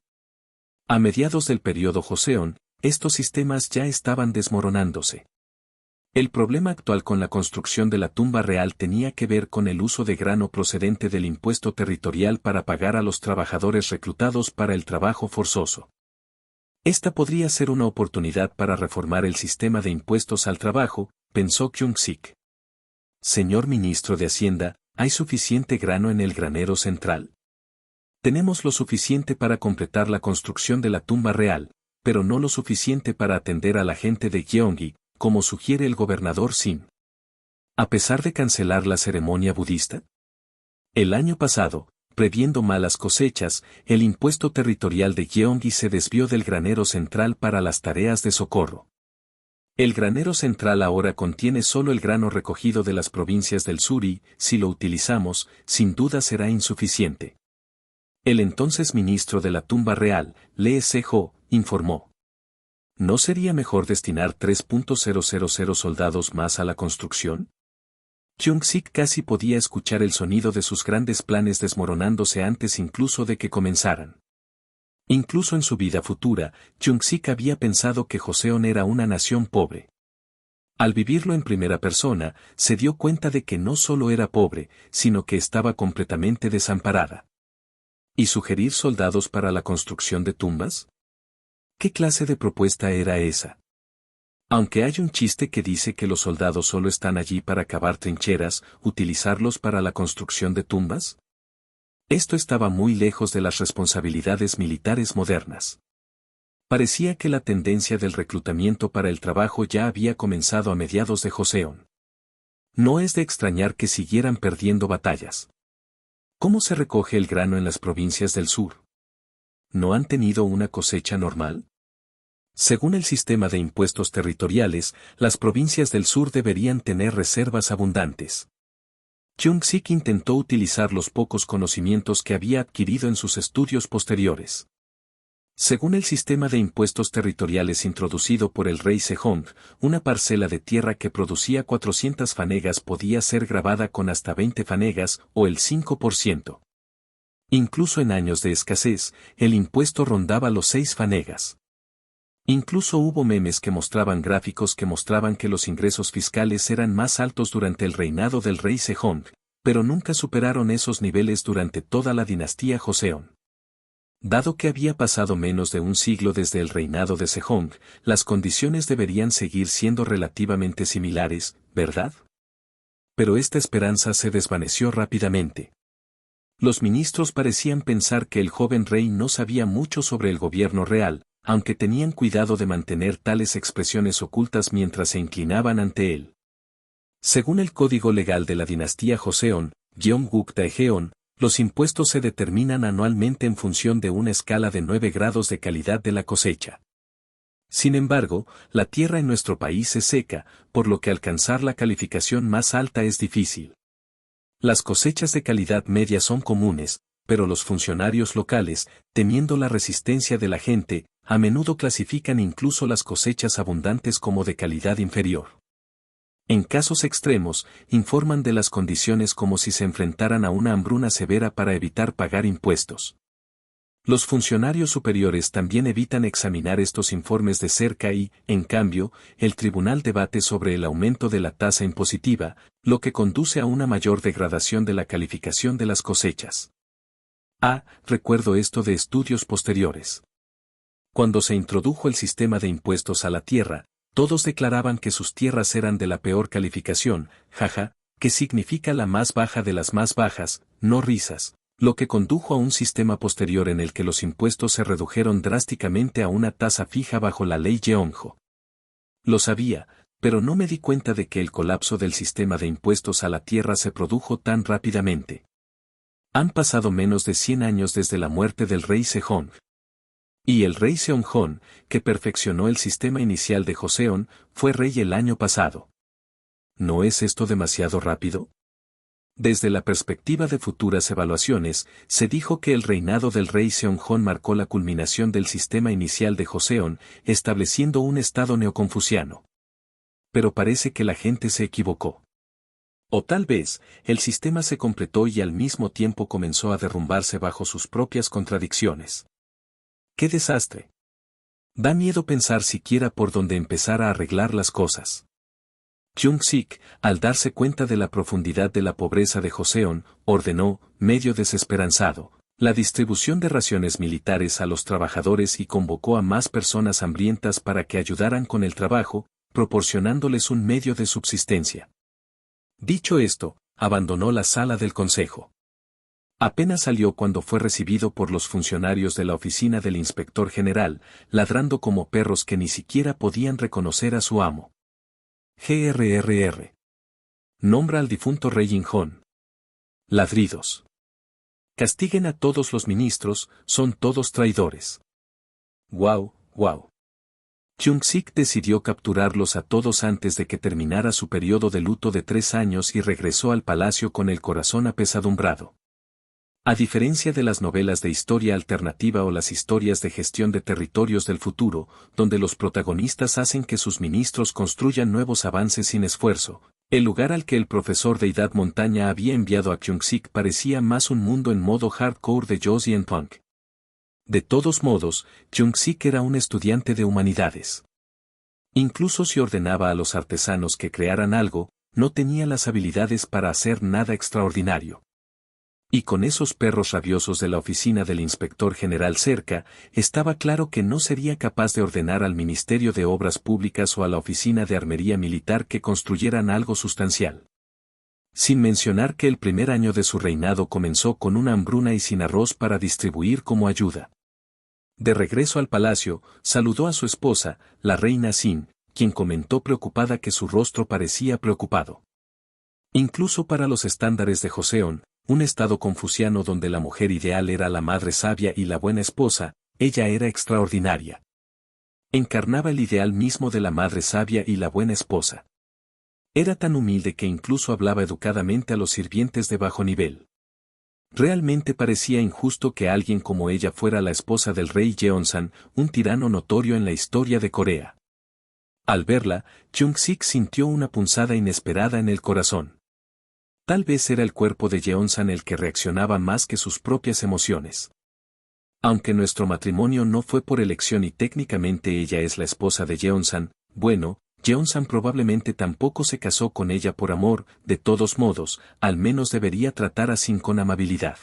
A mediados del periodo Joseon, estos sistemas ya estaban desmoronándose. El problema actual con la construcción de la tumba real tenía que ver con el uso de grano procedente del impuesto territorial para pagar a los trabajadores reclutados para el trabajo forzoso. Esta podría ser una oportunidad para reformar el sistema de impuestos al trabajo, pensó Kyung-sik. Señor ministro de Hacienda, ¿hay suficiente grano en el granero central? Tenemos lo suficiente para completar la construcción de la tumba real, pero no lo suficiente para atender a la gente de Gyeonggi, como sugiere el gobernador Shin. A pesar de cancelar la ceremonia budista. El año pasado, previendo malas cosechas, el impuesto territorial de Gyeonggi se desvió del granero central para las tareas de socorro. El granero central ahora contiene solo el grano recogido de las provincias del sur y, si lo utilizamos, sin duda será insuficiente. El entonces ministro de la tumba real, Lee Se-ho, informó. ¿No sería mejor destinar 3.000 soldados más a la construcción? Kyung-sik casi podía escuchar el sonido de sus grandes planes desmoronándose antes incluso de que comenzaran. Incluso en su vida futura, Kyung-sik había pensado que Joseon era una nación pobre. Al vivirlo en primera persona, se dio cuenta de que no solo era pobre, sino que estaba completamente desamparada. ¿Y sugerir soldados para la construcción de tumbas? ¿Qué clase de propuesta era esa? Aunque hay un chiste que dice que los soldados solo están allí para cavar trincheras, ¿utilizarlos para la construcción de tumbas? Esto estaba muy lejos de las responsabilidades militares modernas. Parecía que la tendencia del reclutamiento para el trabajo ya había comenzado a mediados de Joseon. No es de extrañar que siguieran perdiendo batallas. ¿Cómo se recoge el grano en las provincias del sur? ¿No han tenido una cosecha normal? Según el sistema de impuestos territoriales, las provincias del sur deberían tener reservas abundantes. Kyung-sik intentó utilizar los pocos conocimientos que había adquirido en sus estudios posteriores. Según el sistema de impuestos territoriales introducido por el rey Sejong, una parcela de tierra que producía 400 fanegas podía ser grabada con hasta 20 fanegas, o el 5%. Incluso en años de escasez, el impuesto rondaba los 6 fanegas. Incluso hubo memes que mostraban gráficos que mostraban que los ingresos fiscales eran más altos durante el reinado del rey Sejong, pero nunca superaron esos niveles durante toda la dinastía Joseon. Dado que había pasado menos de un siglo desde el reinado de Sejong, las condiciones deberían seguir siendo relativamente similares, ¿verdad? Pero esta esperanza se desvaneció rápidamente. Los ministros parecían pensar que el joven rey no sabía mucho sobre el gobierno real, aunque tenían cuidado de mantener tales expresiones ocultas mientras se inclinaban ante él. Según el código legal de la dinastía Joseon, Gyeongguk-daejeon, los impuestos se determinan anualmente en función de una escala de 9 grados de calidad de la cosecha. Sin embargo, la tierra en nuestro país es seca, por lo que alcanzar la calificación más alta es difícil. Las cosechas de calidad media son comunes, pero los funcionarios locales, temiendo la resistencia de la gente, a menudo clasifican incluso las cosechas abundantes como de calidad inferior. En casos extremos, informan de las condiciones como si se enfrentaran a una hambruna severa para evitar pagar impuestos. Los funcionarios superiores también evitan examinar estos informes de cerca y, en cambio, el tribunal debate sobre el aumento de la tasa impositiva, lo que conduce a una mayor degradación de la calificación de las cosechas. Recuerdo esto de estudios posteriores. Cuando se introdujo el sistema de impuestos a la tierra, todos declaraban que sus tierras eran de la peor calificación, jaja, que significa la más baja de las más bajas, no risas, lo que condujo a un sistema posterior en el que los impuestos se redujeron drásticamente a una tasa fija bajo la ley Yeonjo. Lo sabía, pero no me di cuenta de que el colapso del sistema de impuestos a la tierra se produjo tan rápidamente. Han pasado menos de 100 años desde la muerte del rey Sejong. Y el rey Seonghon, que perfeccionó el sistema inicial de Joseon, fue rey el año pasado. ¿No es esto demasiado rápido? Desde la perspectiva de futuras evaluaciones, se dijo que el reinado del rey Seonghon marcó la culminación del sistema inicial de Joseon, estableciendo un estado neoconfuciano. Pero parece que la gente se equivocó. O tal vez, el sistema se completó y al mismo tiempo comenzó a derrumbarse bajo sus propias contradicciones. ¡Qué desastre! Da miedo pensar siquiera por dónde empezar a arreglar las cosas. Jung-sik, al darse cuenta de la profundidad de la pobreza de Joseon, ordenó, medio desesperanzado, la distribución de raciones militares a los trabajadores y convocó a más personas hambrientas para que ayudaran con el trabajo, proporcionándoles un medio de subsistencia. Dicho esto, abandonó la sala del consejo. Apenas salió cuando fue recibido por los funcionarios de la oficina del inspector general, ladrando como perros que ni siquiera podían reconocer a su amo. GRRR. Nombra al difunto rey Injón. Ladridos. Castiguen a todos los ministros, son todos traidores. Wow. Jung-sik decidió capturarlos a todos antes de que terminara su periodo de luto de 3 años y regresó al palacio con el corazón apesadumbrado. A diferencia de las novelas de historia alternativa o las historias de gestión de territorios del futuro, donde los protagonistas hacen que sus ministros construyan nuevos avances sin esfuerzo, el lugar al que el profesor Deidad Montaña había enviado a Kyung-sik parecía más un mundo en modo hardcore de Josie and Punk. De todos modos, Kyung-sik era un estudiante de humanidades. Incluso si ordenaba a los artesanos que crearan algo, no tenía las habilidades para hacer nada extraordinario. Y con esos perros rabiosos de la oficina del inspector general cerca, estaba claro que no sería capaz de ordenar al Ministerio de Obras Públicas o a la oficina de Armería Militar que construyeran algo sustancial. Sin mencionar que el primer año de su reinado comenzó con una hambruna y sin arroz para distribuir como ayuda. De regreso al palacio, saludó a su esposa, la reina Sin, quien comentó preocupada que su rostro parecía preocupado. Incluso para los estándares de Joseon, un estado confuciano donde la mujer ideal era la madre sabia y la buena esposa, ella era extraordinaria. Encarnaba el ideal mismo de la madre sabia y la buena esposa. Era tan humilde que incluso hablaba educadamente a los sirvientes de bajo nivel. Realmente parecía injusto que alguien como ella fuera la esposa del rey Jeonsan, un tirano notorio en la historia de Corea. Al verla, Jung-sik sintió una punzada inesperada en el corazón. Tal vez era el cuerpo de Jeonsan el que reaccionaba más que sus propias emociones. Aunque nuestro matrimonio no fue por elección y técnicamente ella es la esposa de Jeonsan, bueno, Jeonsan probablemente tampoco se casó con ella por amor, de todos modos, al menos debería tratar a Sin con amabilidad.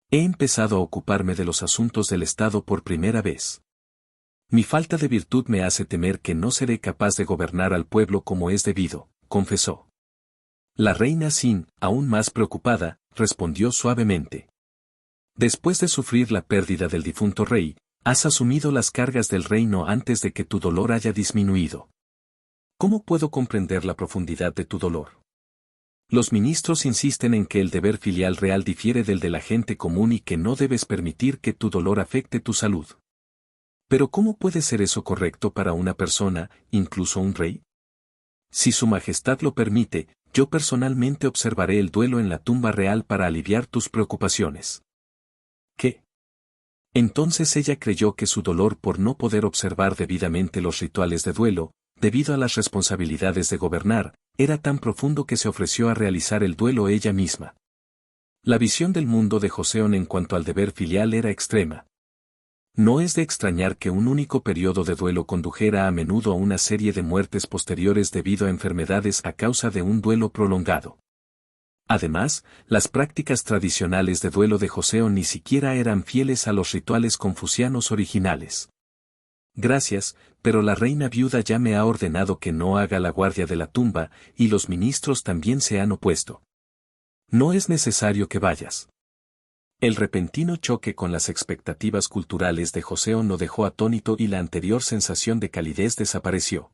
He empezado a ocuparme de los asuntos del Estado por primera vez. Mi falta de virtud me hace temer que no seré capaz de gobernar al pueblo como es debido, confesó. La reina Sin, aún más preocupada, respondió suavemente. Después de sufrir la pérdida del difunto rey, has asumido las cargas del reino antes de que tu dolor haya disminuido. ¿Cómo puedo comprender la profundidad de tu dolor? Los ministros insisten en que el deber filial real difiere del de la gente común y que no debes permitir que tu dolor afecte tu salud. Pero ¿cómo puede ser eso correcto para una persona, incluso un rey? Si su majestad lo permite, yo personalmente observaré el duelo en la tumba real para aliviar tus preocupaciones. ¿Qué? Entonces ella creyó que su dolor por no poder observar debidamente los rituales de duelo, debido a las responsabilidades de gobernar, era tan profundo que se ofreció a realizar el duelo ella misma. La visión del mundo de Joseon en cuanto al deber filial era extrema. No es de extrañar que un único periodo de duelo condujera a menudo a una serie de muertes posteriores debido a enfermedades a causa de un duelo prolongado. Además, las prácticas tradicionales de duelo de Joseon ni siquiera eran fieles a los rituales confucianos originales. Gracias, pero la reina viuda ya me ha ordenado que no haga la guardia de la tumba, y los ministros también se han opuesto. No es necesario que vayas. El repentino choque con las expectativas culturales de Joseon lo dejó atónito y la anterior sensación de calidez desapareció.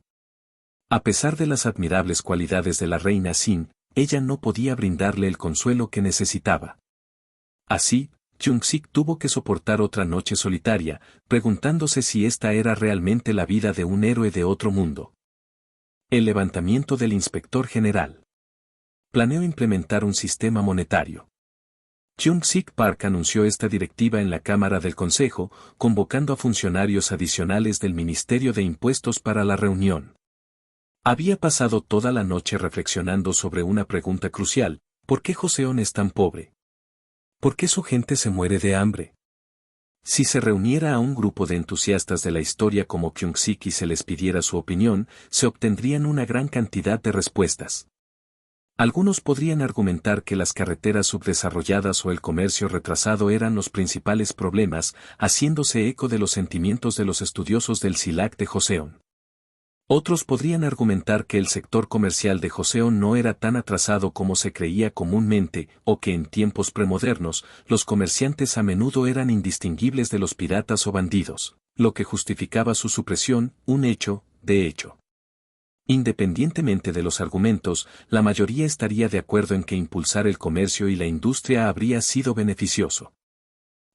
A pesar de las admirables cualidades de la reina Xin, ella no podía brindarle el consuelo que necesitaba. Así, Kyung-sik tuvo que soportar otra noche solitaria, preguntándose si esta era realmente la vida de un héroe de otro mundo. El levantamiento del inspector general. Planeó implementar un sistema monetario. Kyung-sik Park anunció esta directiva en la Cámara del Consejo, convocando a funcionarios adicionales del Ministerio de Impuestos para la reunión. Había pasado toda la noche reflexionando sobre una pregunta crucial: ¿por qué Joseon es tan pobre? ¿Por qué su gente se muere de hambre? Si se reuniera a un grupo de entusiastas de la historia como Kyung-sik y se les pidiera su opinión, se obtendrían una gran cantidad de respuestas. Algunos podrían argumentar que las carreteras subdesarrolladas o el comercio retrasado eran los principales problemas, haciéndose eco de los sentimientos de los estudiosos del Silac de Joseon. Otros podrían argumentar que el sector comercial de Joseon no era tan atrasado como se creía comúnmente, o que en tiempos premodernos, los comerciantes a menudo eran indistinguibles de los piratas o bandidos, lo que justificaba su supresión, un hecho, de hecho. Independientemente de los argumentos, la mayoría estaría de acuerdo en que impulsar el comercio y la industria habría sido beneficioso.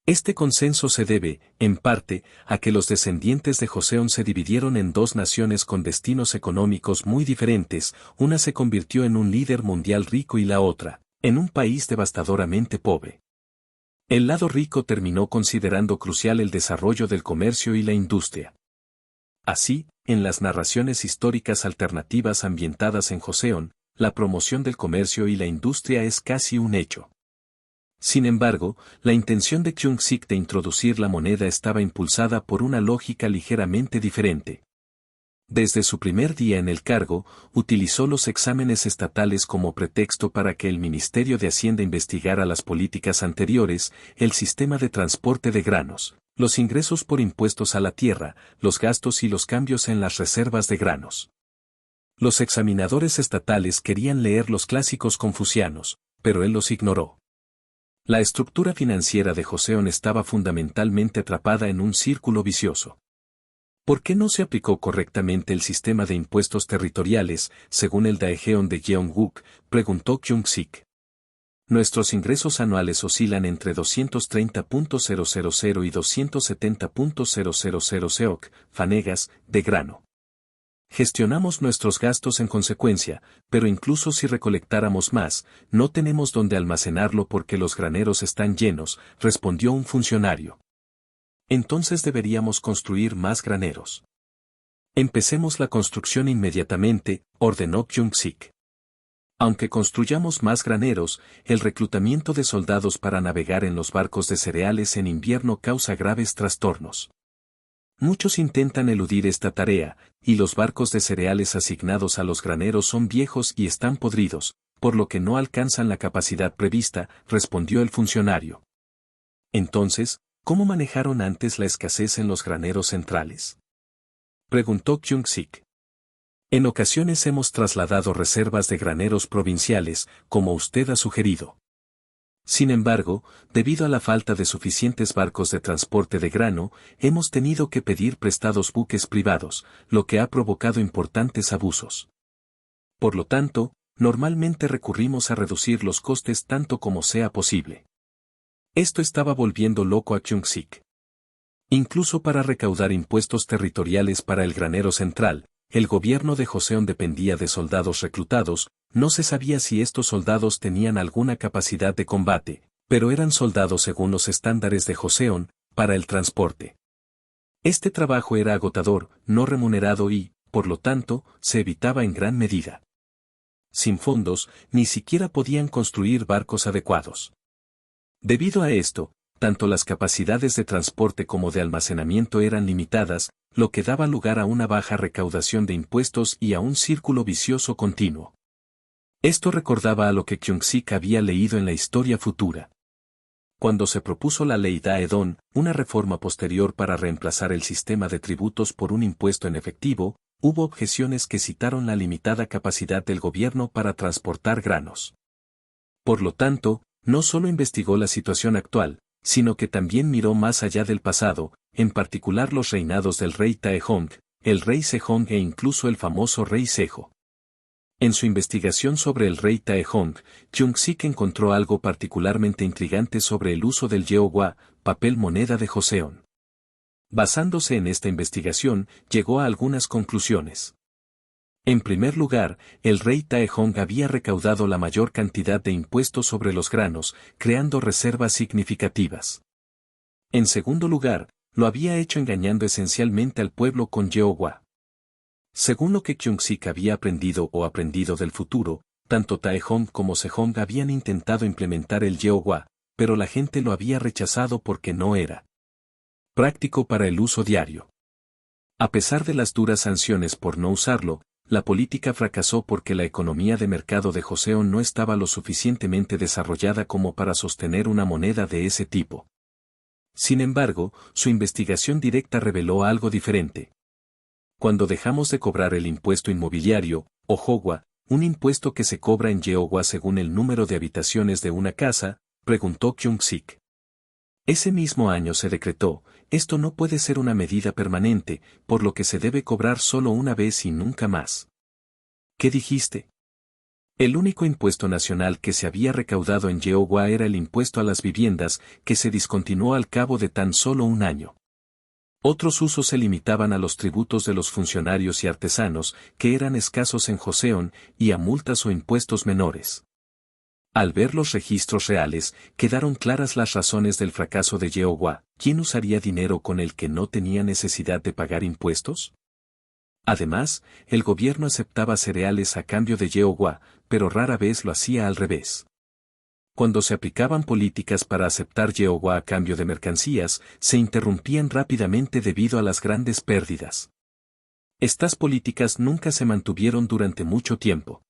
Este consenso se debe, en parte, a que los descendientes de Joseon se dividieron en dos naciones con destinos económicos muy diferentes, una se convirtió en un líder mundial rico y la otra, en un país devastadoramente pobre. El lado rico terminó considerando crucial el desarrollo del comercio y la industria. Así, en las narraciones históricas alternativas ambientadas en Joseon, la promoción del comercio y la industria es casi un hecho. Sin embargo, la intención de Kyung-sik de introducir la moneda estaba impulsada por una lógica ligeramente diferente. Desde su primer día en el cargo, utilizó los exámenes estatales como pretexto para que el Ministerio de Hacienda investigara las políticas anteriores, el sistema de transporte de granos, los ingresos por impuestos a la tierra, los gastos y los cambios en las reservas de granos. Los examinadores estatales querían leer los clásicos confucianos, pero él los ignoró. La estructura financiera de Joseon estaba fundamentalmente atrapada en un círculo vicioso. ¿Por qué no se aplicó correctamente el sistema de impuestos territoriales, según el Daejeon de Gyeongguk?, preguntó Kyung-sik. Nuestros ingresos anuales oscilan entre 230.000 y 270.000 seok, fanegas, de grano. Gestionamos nuestros gastos en consecuencia, pero incluso si recolectáramos más, no tenemos dónde almacenarlo porque los graneros están llenos, respondió un funcionario. Entonces deberíamos construir más graneros. Empecemos la construcción inmediatamente, ordenó Kyung-sik. Aunque construyamos más graneros, el reclutamiento de soldados para navegar en los barcos de cereales en invierno causa graves trastornos. Muchos intentan eludir esta tarea, y los barcos de cereales asignados a los graneros son viejos y están podridos, por lo que no alcanzan la capacidad prevista, respondió el funcionario. Entonces, ¿cómo manejaron antes la escasez en los graneros centrales?, preguntó Kyung-sik. En ocasiones hemos trasladado reservas de graneros provinciales, como usted ha sugerido. Sin embargo, debido a la falta de suficientes barcos de transporte de grano, hemos tenido que pedir prestados buques privados, lo que ha provocado importantes abusos. Por lo tanto, normalmente recurrimos a reducir los costes tanto como sea posible. Esto estaba volviendo loco a Kyung-sik. Incluso para recaudar impuestos territoriales para el granero central, el gobierno de Joseon dependía de soldados reclutados. No se sabía si estos soldados tenían alguna capacidad de combate, pero eran soldados según los estándares de Joseon, para el transporte. Este trabajo era agotador, no remunerado y, por lo tanto, se evitaba en gran medida. Sin fondos, ni siquiera podían construir barcos adecuados. Debido a esto, tanto las capacidades de transporte como de almacenamiento eran limitadas, lo que daba lugar a una baja recaudación de impuestos y a un círculo vicioso continuo. Esto recordaba a lo que Kyung-sik había leído en la historia futura. Cuando se propuso la ley Daedon, una reforma posterior para reemplazar el sistema de tributos por un impuesto en efectivo, hubo objeciones que citaron la limitada capacidad del gobierno para transportar granos. Por lo tanto, no solo investigó la situación actual, sino que también miró más allá del pasado, en particular los reinados del rey Taejong, el rey Sejong e incluso el famoso rey Sejo. En su investigación sobre el rey Taejong, Kyung-sik encontró algo particularmente intrigante sobre el uso del yeogwa, papel moneda de Joseon. Basándose en esta investigación, llegó a algunas conclusiones. En primer lugar, el rey Taejong había recaudado la mayor cantidad de impuestos sobre los granos, creando reservas significativas. En segundo lugar, lo había hecho engañando esencialmente al pueblo con yeogwa. Según lo que Kyung-sik había aprendido del futuro, tanto Taejong como Sejong habían intentado implementar el yeogwa, pero la gente lo había rechazado porque no era práctico para el uso diario. A pesar de las duras sanciones por no usarlo, la política fracasó porque la economía de mercado de Joseon no estaba lo suficientemente desarrollada como para sostener una moneda de ese tipo. Sin embargo, su investigación directa reveló algo diferente. Cuando dejamos de cobrar el impuesto inmobiliario, o jogwa, un impuesto que se cobra en yeogwa según el número de habitaciones de una casa, preguntó Kyung-sik. Ese mismo año se decretó, esto no puede ser una medida permanente, por lo que se debe cobrar solo una vez y nunca más. ¿Qué dijiste? El único impuesto nacional que se había recaudado en yeogwa era el impuesto a las viviendas, que se discontinuó al cabo de tan solo un año. Otros usos se limitaban a los tributos de los funcionarios y artesanos, que eran escasos en Joseon, y a multas o impuestos menores. Al ver los registros reales, quedaron claras las razones del fracaso de yeogwa. ¿Quién usaría dinero con el que no tenía necesidad de pagar impuestos? Además, el gobierno aceptaba cereales a cambio de yeogwa, pero rara vez lo hacía al revés. Cuando se aplicaban políticas para aceptar yeogwa a cambio de mercancías, se interrumpían rápidamente debido a las grandes pérdidas. Estas políticas nunca se mantuvieron durante mucho tiempo.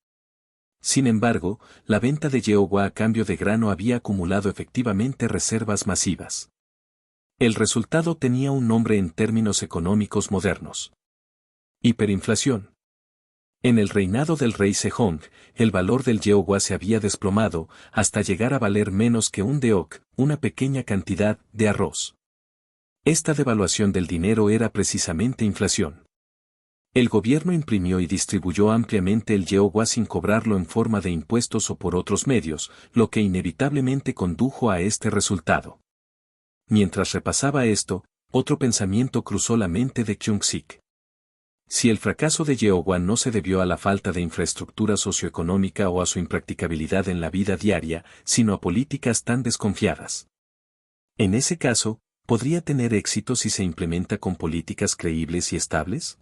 Sin embargo, la venta de yeogwa a cambio de grano había acumulado efectivamente reservas masivas. El resultado tenía un nombre en términos económicos modernos: hiperinflación. En el reinado del rey Sejong, el valor del yeogwa se había desplomado, hasta llegar a valer menos que un deok, una pequeña cantidad de arroz. Esta devaluación del dinero era precisamente inflación. El gobierno imprimió y distribuyó ampliamente el yeogwa sin cobrarlo en forma de impuestos o por otros medios, lo que inevitablemente condujo a este resultado. Mientras repasaba esto, otro pensamiento cruzó la mente de Kyung-sik. Si el fracaso de yeogwa no se debió a la falta de infraestructura socioeconómica o a su impracticabilidad en la vida diaria, sino a políticas tan desconfiadas. En ese caso, ¿podría tener éxito si se implementa con políticas creíbles y estables?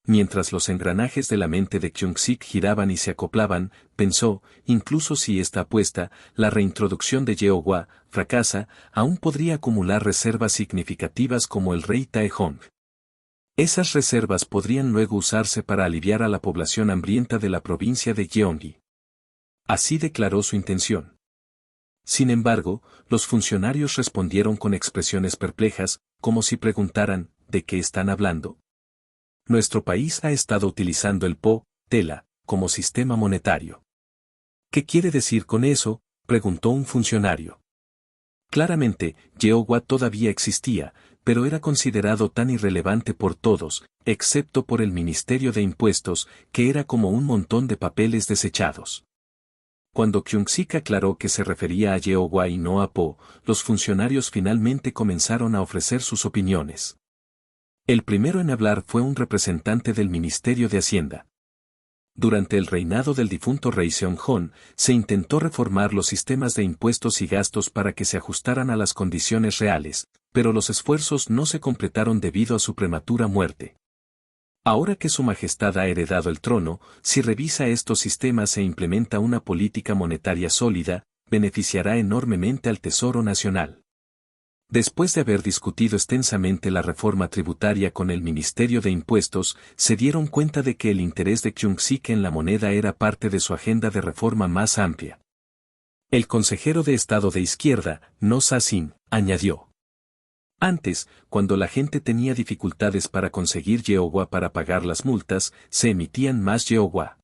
Mientras los engranajes de la mente de Kyung-sik giraban y se acoplaban, pensó, incluso si esta apuesta, la reintroducción de yeogwa, fracasa, aún podría acumular reservas significativas como el rey Taejong. Esas reservas podrían luego usarse para aliviar a la población hambrienta de la provincia de Gyeonggi. Así declaró su intención. Sin embargo, los funcionarios respondieron con expresiones perplejas, como si preguntaran, ¿de qué están hablando? Nuestro país ha estado utilizando el tela, como sistema monetario. ¿Qué quiere decir con eso?, preguntó un funcionario. Claramente, yeogwa todavía existía, pero era considerado tan irrelevante por todos, excepto por el Ministerio de Impuestos, que era como un montón de papeles desechados. Cuando Kyung-sik aclaró que se refería a Yeohwa y no a Po, los funcionarios finalmente comenzaron a ofrecer sus opiniones. El primero en hablar fue un representante del Ministerio de Hacienda. Durante el reinado del difunto rey Seonghon, se intentó reformar los sistemas de impuestos y gastos para que se ajustaran a las condiciones reales, pero los esfuerzos no se completaron debido a su prematura muerte. Ahora que Su Majestad ha heredado el trono, si revisa estos sistemas e implementa una política monetaria sólida, beneficiará enormemente al Tesoro Nacional. Después de haber discutido extensamente la reforma tributaria con el Ministerio de Impuestos, se dieron cuenta de que el interés de Kyung-sik en la moneda era parte de su agenda de reforma más amplia. El consejero de Estado de izquierda, No Sa-sin, añadió. Antes, cuando la gente tenía dificultades para conseguir Yeohwa para pagar las multas, se emitían más Yeohwa.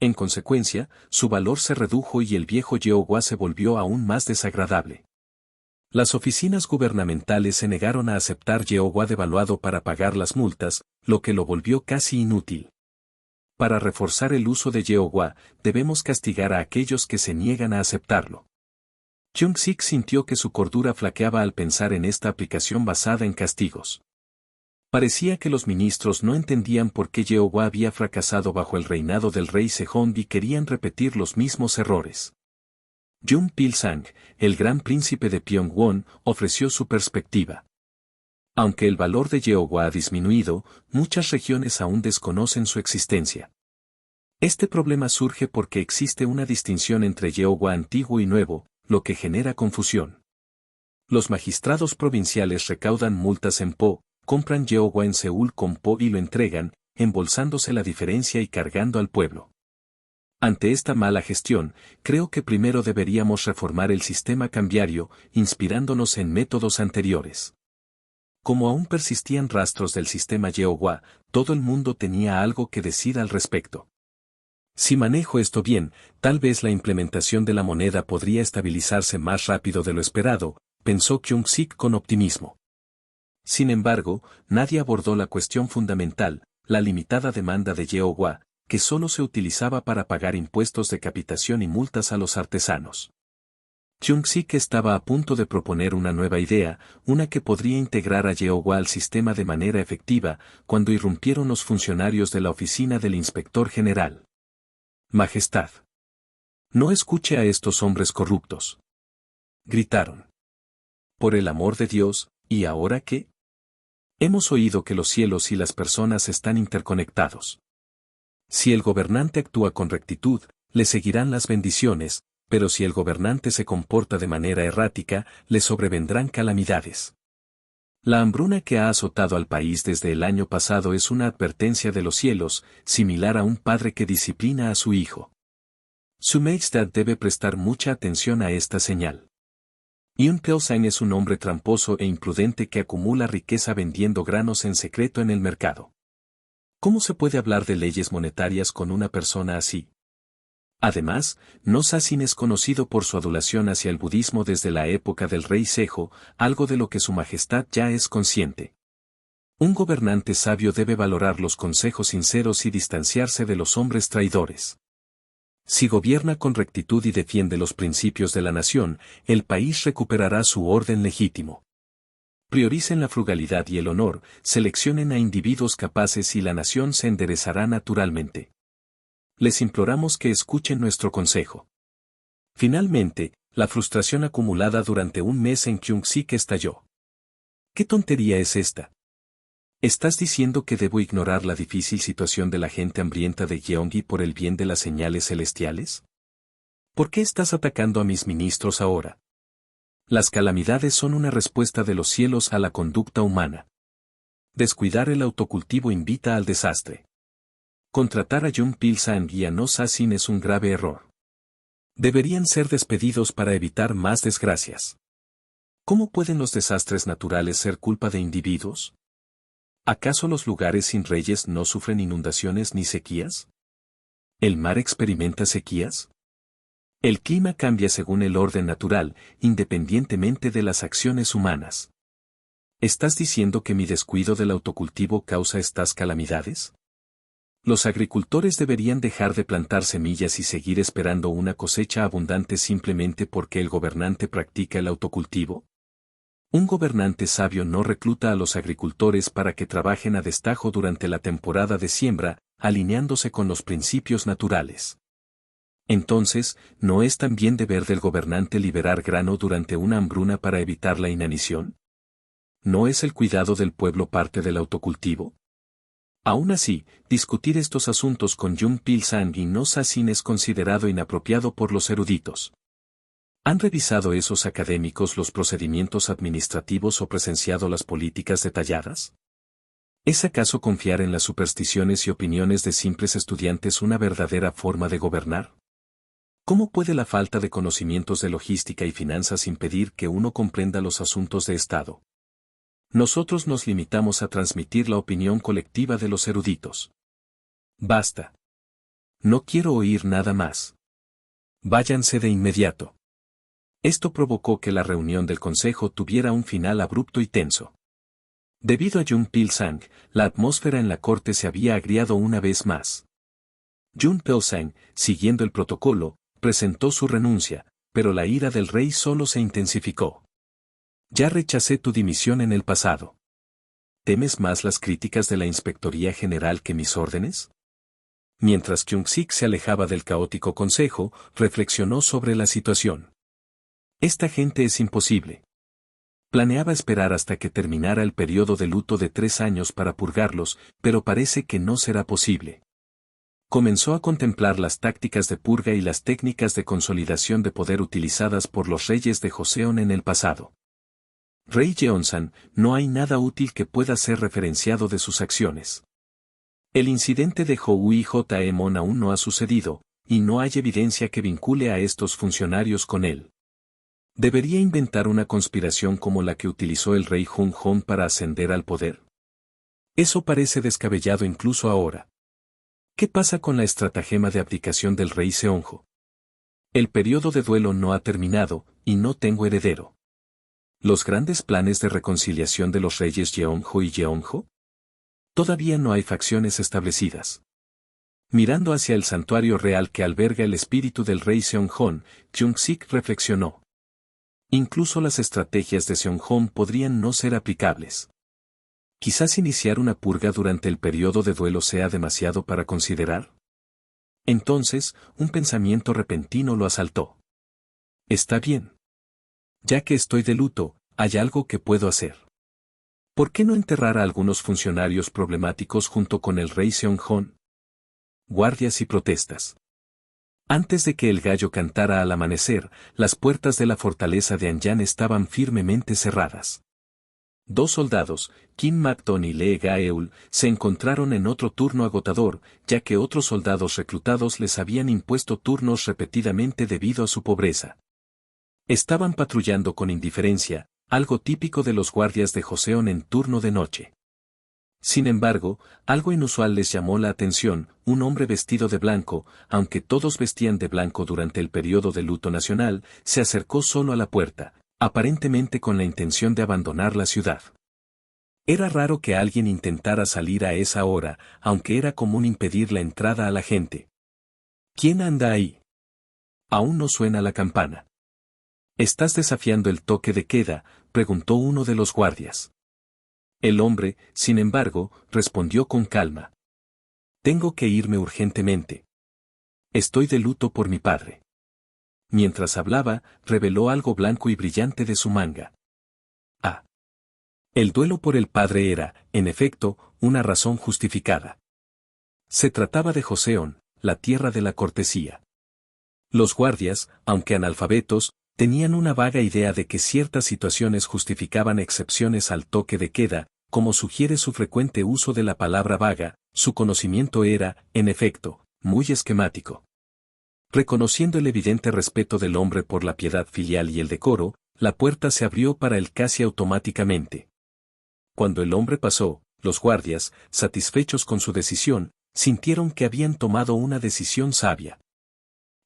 En consecuencia, su valor se redujo y el viejo Yeohwa se volvió aún más desagradable. Las oficinas gubernamentales se negaron a aceptar Yeohwa devaluado para pagar las multas, lo que lo volvió casi inútil. Para reforzar el uso de Yeohwa, debemos castigar a aquellos que se niegan a aceptarlo. Kyung-sik sintió que su cordura flaqueaba al pensar en esta aplicación basada en castigos. Parecía que los ministros no entendían por qué Yeohwa había fracasado bajo el reinado del rey Sejong y querían repetir los mismos errores. Jun Pil-sang, el gran príncipe de Pyongyang, ofreció su perspectiva. Aunque el valor de Yeohwa ha disminuido, muchas regiones aún desconocen su existencia. Este problema surge porque existe una distinción entre Yeohwa antiguo y nuevo, lo que genera confusión. Los magistrados provinciales recaudan multas en Po, compran Yeohwa en Seúl con Po y lo entregan, embolsándose la diferencia y cargando al pueblo. Ante esta mala gestión, creo que primero deberíamos reformar el sistema cambiario, inspirándonos en métodos anteriores. Como aún persistían rastros del sistema Yeohwa, todo el mundo tenía algo que decir al respecto. Si manejo esto bien, tal vez la implementación de la moneda podría estabilizarse más rápido de lo esperado, pensó Kyung-sik con optimismo. Sin embargo, nadie abordó la cuestión fundamental, la limitada demanda de Yeohwa, que solo se utilizaba para pagar impuestos de capitación y multas a los artesanos. Kyung-sik estaba a punto de proponer una nueva idea, una que podría integrar a Yeohwa al sistema de manera efectiva, cuando irrumpieron los funcionarios de la oficina del inspector general. Majestad. No escuche a estos hombres corruptos. Gritaron. Por el amor de Dios, ¿y ahora qué? Hemos oído que los cielos y las personas están interconectados. Si el gobernante actúa con rectitud, le seguirán las bendiciones, pero si el gobernante se comporta de manera errática, le sobrevendrán calamidades. La hambruna que ha azotado al país desde el año pasado es una advertencia de los cielos, similar a un padre que disciplina a su hijo. Su Majestad debe prestar mucha atención a esta señal. Yoon Pil-sang es un hombre tramposo e imprudente que acumula riqueza vendiendo granos en secreto en el mercado. ¿Cómo se puede hablar de leyes monetarias con una persona así? Además, No Sa-sin es conocido por su adulación hacia el budismo desde la época del rey Sejo, algo de lo que Su Majestad ya es consciente. Un gobernante sabio debe valorar los consejos sinceros y distanciarse de los hombres traidores. Si gobierna con rectitud y defiende los principios de la nación, el país recuperará su orden legítimo. Prioricen la frugalidad y el honor, seleccionen a individuos capaces y la nación se enderezará naturalmente. Les imploramos que escuchen nuestro consejo. Finalmente, la frustración acumulada durante un mes en Kyung-sik estalló. ¿Qué tontería es esta? ¿Estás diciendo que debo ignorar la difícil situación de la gente hambrienta de Gyeonggi por el bien de las señales celestiales? ¿Por qué estás atacando a mis ministros ahora? Las calamidades son una respuesta de los cielos a la conducta humana. Descuidar el autocultivo invita al desastre. Contratar a Jun Pil-sang y a No Sa-sin es un grave error. Deberían ser despedidos para evitar más desgracias. ¿Cómo pueden los desastres naturales ser culpa de individuos? ¿Acaso los lugares sin reyes no sufren inundaciones ni sequías? ¿El mar experimenta sequías? El clima cambia según el orden natural, independientemente de las acciones humanas. ¿Estás diciendo que mi descuido del autocultivo causa estas calamidades? Los agricultores deberían dejar de plantar semillas y seguir esperando una cosecha abundante simplemente porque el gobernante practica el autocultivo. Un gobernante sabio no recluta a los agricultores para que trabajen a destajo durante la temporada de siembra, alineándose con los principios naturales. Entonces, ¿no es también deber del gobernante liberar grano durante una hambruna para evitar la inanición? ¿No es el cuidado del pueblo parte del autocultivo? Aún así, discutir estos asuntos con Jung-Pil Sang y No Sa-Sin es considerado inapropiado por los eruditos. ¿Han revisado esos académicos los procedimientos administrativos o presenciado las políticas detalladas? ¿Es acaso confiar en las supersticiones y opiniones de simples estudiantes una verdadera forma de gobernar? ¿Cómo puede la falta de conocimientos de logística y finanzas impedir que uno comprenda los asuntos de Estado? Nosotros nos limitamos a transmitir la opinión colectiva de los eruditos. Basta. No quiero oír nada más. Váyanse de inmediato. Esto provocó que la reunión del consejo tuviera un final abrupto y tenso. Debido a Jung-Pil Sang, la atmósfera en la corte se había agriado una vez más. Jung-Pil Sang, siguiendo el protocolo, presentó su renuncia, pero la ira del rey solo se intensificó. Ya rechacé tu dimisión en el pasado. ¿Temes más las críticas de la Inspectoría General que mis órdenes? Mientras Kyung-Sik se alejaba del caótico consejo, reflexionó sobre la situación. Esta gente es imposible. Planeaba esperar hasta que terminara el periodo de luto de 3 años para purgarlos, pero parece que no será posible. Comenzó a contemplar las tácticas de purga y las técnicas de consolidación de poder utilizadas por los reyes de Joseon en el pasado. Rey Jeonsan, no hay nada útil que pueda ser referenciado de sus acciones. El incidente de Houi Jmon aún no ha sucedido, y no hay evidencia que vincule a estos funcionarios con él. ¿Debería inventar una conspiración como la que utilizó el rey Jung Hong para ascender al poder? Eso parece descabellado incluso ahora. ¿Qué pasa con la estratagema de abdicación del rey Seonjo? El periodo de duelo no ha terminado, y no tengo heredero. ¿Los grandes planes de reconciliación de los reyes Jeonjo y Jeonjo? Todavía no hay facciones establecidas. Mirando hacia el santuario real que alberga el espíritu del rey Seonjon, Kyung-Sik reflexionó. Incluso las estrategias de Seonjon podrían no ser aplicables. Quizás iniciar una purga durante el periodo de duelo sea demasiado para considerar. Entonces, un pensamiento repentino lo asaltó. Está bien. Ya que estoy de luto, hay algo que puedo hacer. ¿Por qué no enterrar a algunos funcionarios problemáticos junto con el rey Seonjon? Guardias y protestas. Antes de que el gallo cantara al amanecer, las puertas de la fortaleza de Anjan estaban firmemente cerradas. 2 soldados, Kim Mak-don y Lee Ga-eul, se encontraron en otro turno agotador, ya que otros soldados reclutados les habían impuesto turnos repetidamente debido a su pobreza. Estaban patrullando con indiferencia, algo típico de los guardias de Joseon en turno de noche. Sin embargo, algo inusual les llamó la atención: un hombre vestido de blanco, aunque todos vestían de blanco durante el periodo de luto nacional, se acercó solo a la puerta, aparentemente con la intención de abandonar la ciudad. Era raro que alguien intentara salir a esa hora, aunque era común impedir la entrada a la gente. ¿Quién anda ahí? Aún no suena la campana. ¿Estás desafiando el toque de queda?, preguntó uno de los guardias. El hombre, sin embargo, respondió con calma. Tengo que irme urgentemente. Estoy de luto por mi padre. Mientras hablaba, reveló algo blanco y brillante de su manga. Ah. El duelo por el padre era, en efecto, una razón justificada. Se trataba de Joseon, la tierra de la cortesía. Los guardias, aunque analfabetos, tenían una vaga idea de que ciertas situaciones justificaban excepciones al toque de queda, como sugiere su frecuente uso de la palabra vaga. Su conocimiento era, en efecto, muy esquemático. Reconociendo el evidente respeto del hombre por la piedad filial y el decoro, la puerta se abrió para él casi automáticamente. Cuando el hombre pasó, los guardias, satisfechos con su decisión, sintieron que habían tomado una decisión sabia.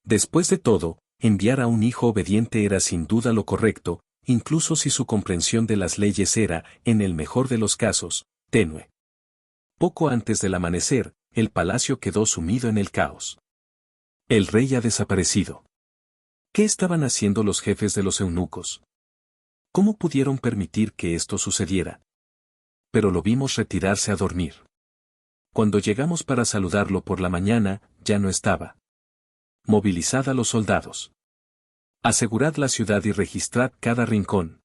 Después de todo, enviar a un hijo obediente era sin duda lo correcto, incluso si su comprensión de las leyes era, en el mejor de los casos, tenue. Poco antes del amanecer, el palacio quedó sumido en el caos. El rey ha desaparecido. ¿Qué estaban haciendo los jefes de los eunucos? ¿Cómo pudieron permitir que esto sucediera? Pero lo vimos retirarse a dormir. Cuando llegamos para saludarlo por la mañana, ya no estaba. Movilizad a los soldados. Asegurad la ciudad y registrad cada rincón.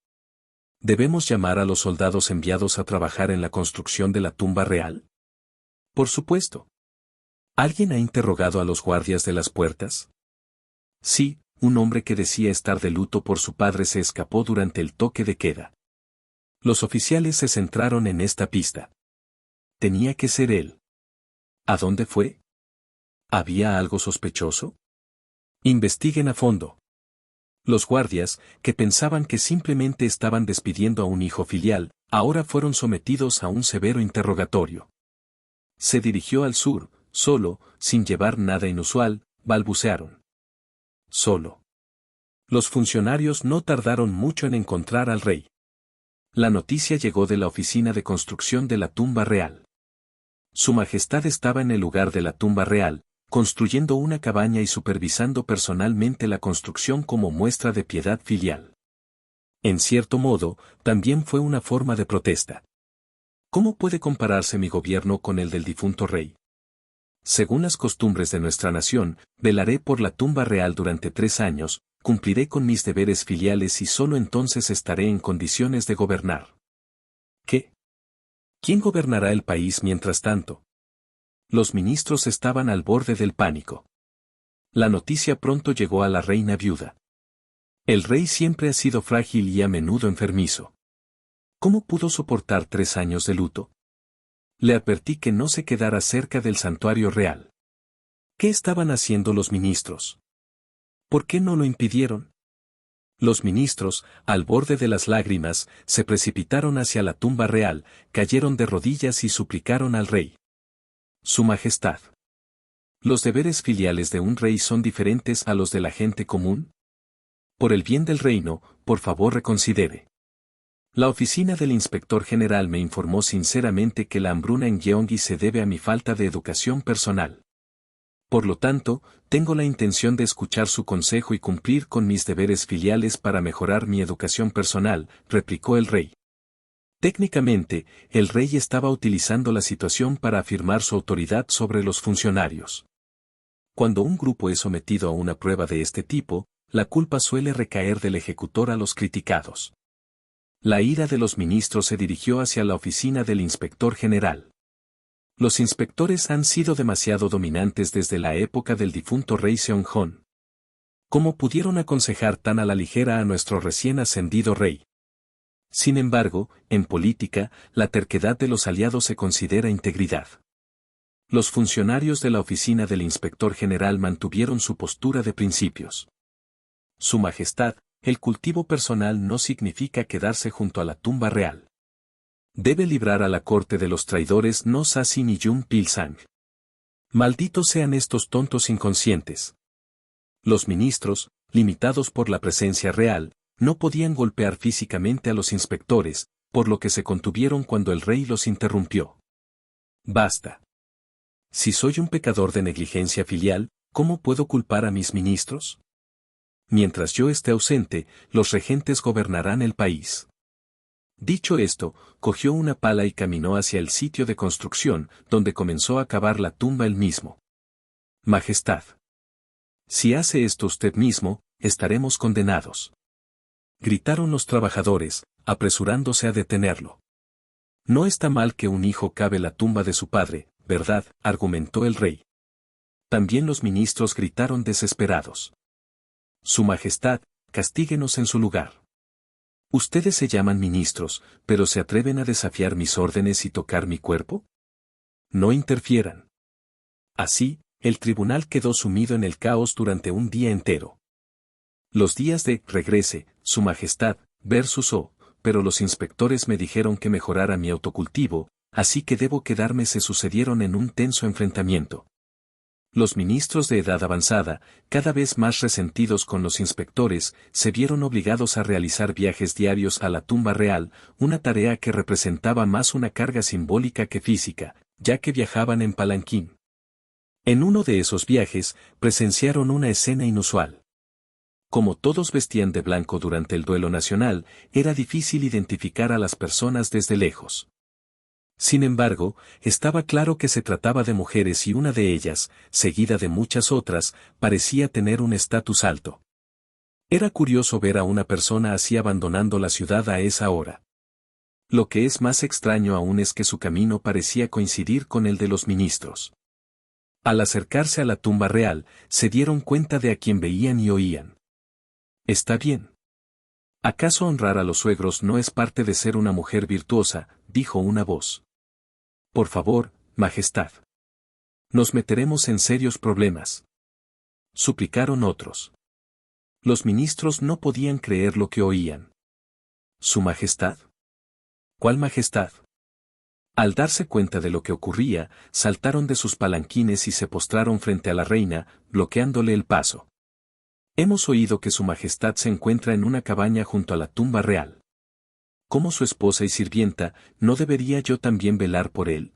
¿Debemos llamar a los soldados enviados a trabajar en la construcción de la tumba real? Por supuesto. ¿Alguien ha interrogado a los guardias de las puertas? Sí, un hombre que decía estar de luto por su padre se escapó durante el toque de queda. Los oficiales se centraron en esta pista. Tenía que ser él. ¿A dónde fue? ¿Había algo sospechoso? Investiguen a fondo. Los guardias, que pensaban que simplemente estaban despidiendo a un hijo filial, ahora fueron sometidos a un severo interrogatorio. Se dirigió al sur, solo, sin llevar nada inusual, balbucearon. Solo. Los funcionarios no tardaron mucho en encontrar al rey. La noticia llegó de la oficina de construcción de la tumba real. Su Majestad estaba en el lugar de la tumba real, construyendo una cabaña y supervisando personalmente la construcción como muestra de piedad filial. En cierto modo, también fue una forma de protesta. ¿Cómo puede compararse mi gobierno con el del difunto rey? Según las costumbres de nuestra nación, velaré por la tumba real durante 3 años, cumpliré con mis deberes filiales y solo entonces estaré en condiciones de gobernar. ¿Qué? ¿Quién gobernará el país mientras tanto? Los ministros estaban al borde del pánico. La noticia pronto llegó a la reina viuda. El rey siempre ha sido frágil y a menudo enfermizo. ¿Cómo pudo soportar 3 años de luto? Le advertí que no se quedara cerca del santuario real. ¿Qué estaban haciendo los ministros? ¿Por qué no lo impidieron? Los ministros, al borde de las lágrimas, se precipitaron hacia la tumba real, cayeron de rodillas y suplicaron al rey. Su Majestad. ¿Los deberes filiales de un rey son diferentes a los de la gente común? Por el bien del reino, por favor reconsidere. La oficina del inspector general me informó sinceramente que la hambruna en Gyeonggi se debe a mi falta de educación personal. Por lo tanto, tengo la intención de escuchar su consejo y cumplir con mis deberes filiales para mejorar mi educación personal, replicó el rey. Técnicamente, el rey estaba utilizando la situación para afirmar su autoridad sobre los funcionarios. Cuando un grupo es sometido a una prueba de este tipo, la culpa suele recaer del ejecutor a los criticados. La ira de los ministros se dirigió hacia la oficina del inspector general. Los inspectores han sido demasiado dominantes desde la época del difunto rey Seonghon. ¿Cómo pudieron aconsejar tan a la ligera a nuestro recién ascendido rey? Sin embargo, en política, la terquedad de los aliados se considera integridad. Los funcionarios de la oficina del inspector general mantuvieron su postura de principios. Su Majestad, el cultivo personal no significa quedarse junto a la tumba real. Debe librar a la corte de los traidores No Sasi ni Yun Pilsang. Malditos sean estos tontos inconscientes. Los ministros, limitados por la presencia real, no podían golpear físicamente a los inspectores, por lo que se contuvieron cuando el rey los interrumpió. Basta. Si soy un pecador de negligencia filial, ¿cómo puedo culpar a mis ministros? Mientras yo esté ausente, los regentes gobernarán el país. Dicho esto, cogió una pala y caminó hacia el sitio de construcción, donde comenzó a cavar la tumba él mismo. Majestad. Si hace esto usted mismo, estaremos condenados. Gritaron los trabajadores, apresurándose a detenerlo. No está mal que un hijo cave la tumba de su padre, ¿verdad?, argumentó el rey. También los ministros gritaron desesperados. Su Majestad, castíguenos en su lugar. Ustedes se llaman ministros, pero ¿se atreven a desafiar mis órdenes y tocar mi cuerpo? No interfieran. Así, el tribunal quedó sumido en el caos durante un día entero. Los días de regrese, Su Majestad, versus O, pero los inspectores me dijeron que mejorara mi autocultivo, así que debo quedarme se sucedieron en un tenso enfrentamiento. Los ministros de edad avanzada, cada vez más resentidos con los inspectores, se vieron obligados a realizar viajes diarios a la tumba real, una tarea que representaba más una carga simbólica que física, ya que viajaban en palanquín. En uno de esos viajes, presenciaron una escena inusual. Como todos vestían de blanco durante el duelo nacional, era difícil identificar a las personas desde lejos. Sin embargo, estaba claro que se trataba de mujeres y una de ellas, seguida de muchas otras, parecía tener un estatus alto. Era curioso ver a una persona así abandonando la ciudad a esa hora. Lo que es más extraño aún es que su camino parecía coincidir con el de los ministros. Al acercarse a la tumba real, se dieron cuenta de a quien veían y oían. Está bien. ¿Acaso honrar a los suegros no es parte de ser una mujer virtuosa?, dijo una voz. Por favor, Majestad. Nos meteremos en serios problemas. Suplicaron otros. Los ministros no podían creer lo que oían. ¿Su Majestad? ¿Cuál Majestad? Al darse cuenta de lo que ocurría, saltaron de sus palanquines y se postraron frente a la reina, bloqueándole el paso. Hemos oído que su Majestad se encuentra en una cabaña junto a la tumba real. Como su esposa y sirvienta, ¿no debería yo también velar por él?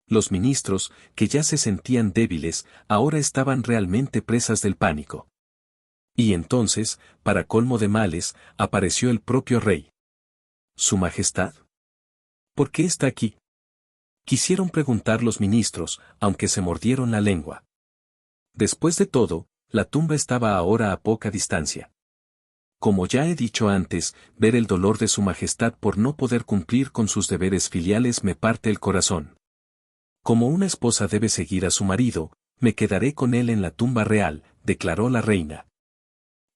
Los ministros, que ya se sentían débiles, ahora estaban realmente presas del pánico. Y entonces, para colmo de males, apareció el propio rey. ¿Su Majestad? ¿Por qué está aquí? Quisieron preguntar los ministros, aunque se mordieron la lengua. Después de todo, la tumba estaba ahora a poca distancia. Como ya he dicho antes, ver el dolor de su Majestad por no poder cumplir con sus deberes filiales me parte el corazón. Como una esposa debe seguir a su marido, me quedaré con él en la tumba real, declaró la reina.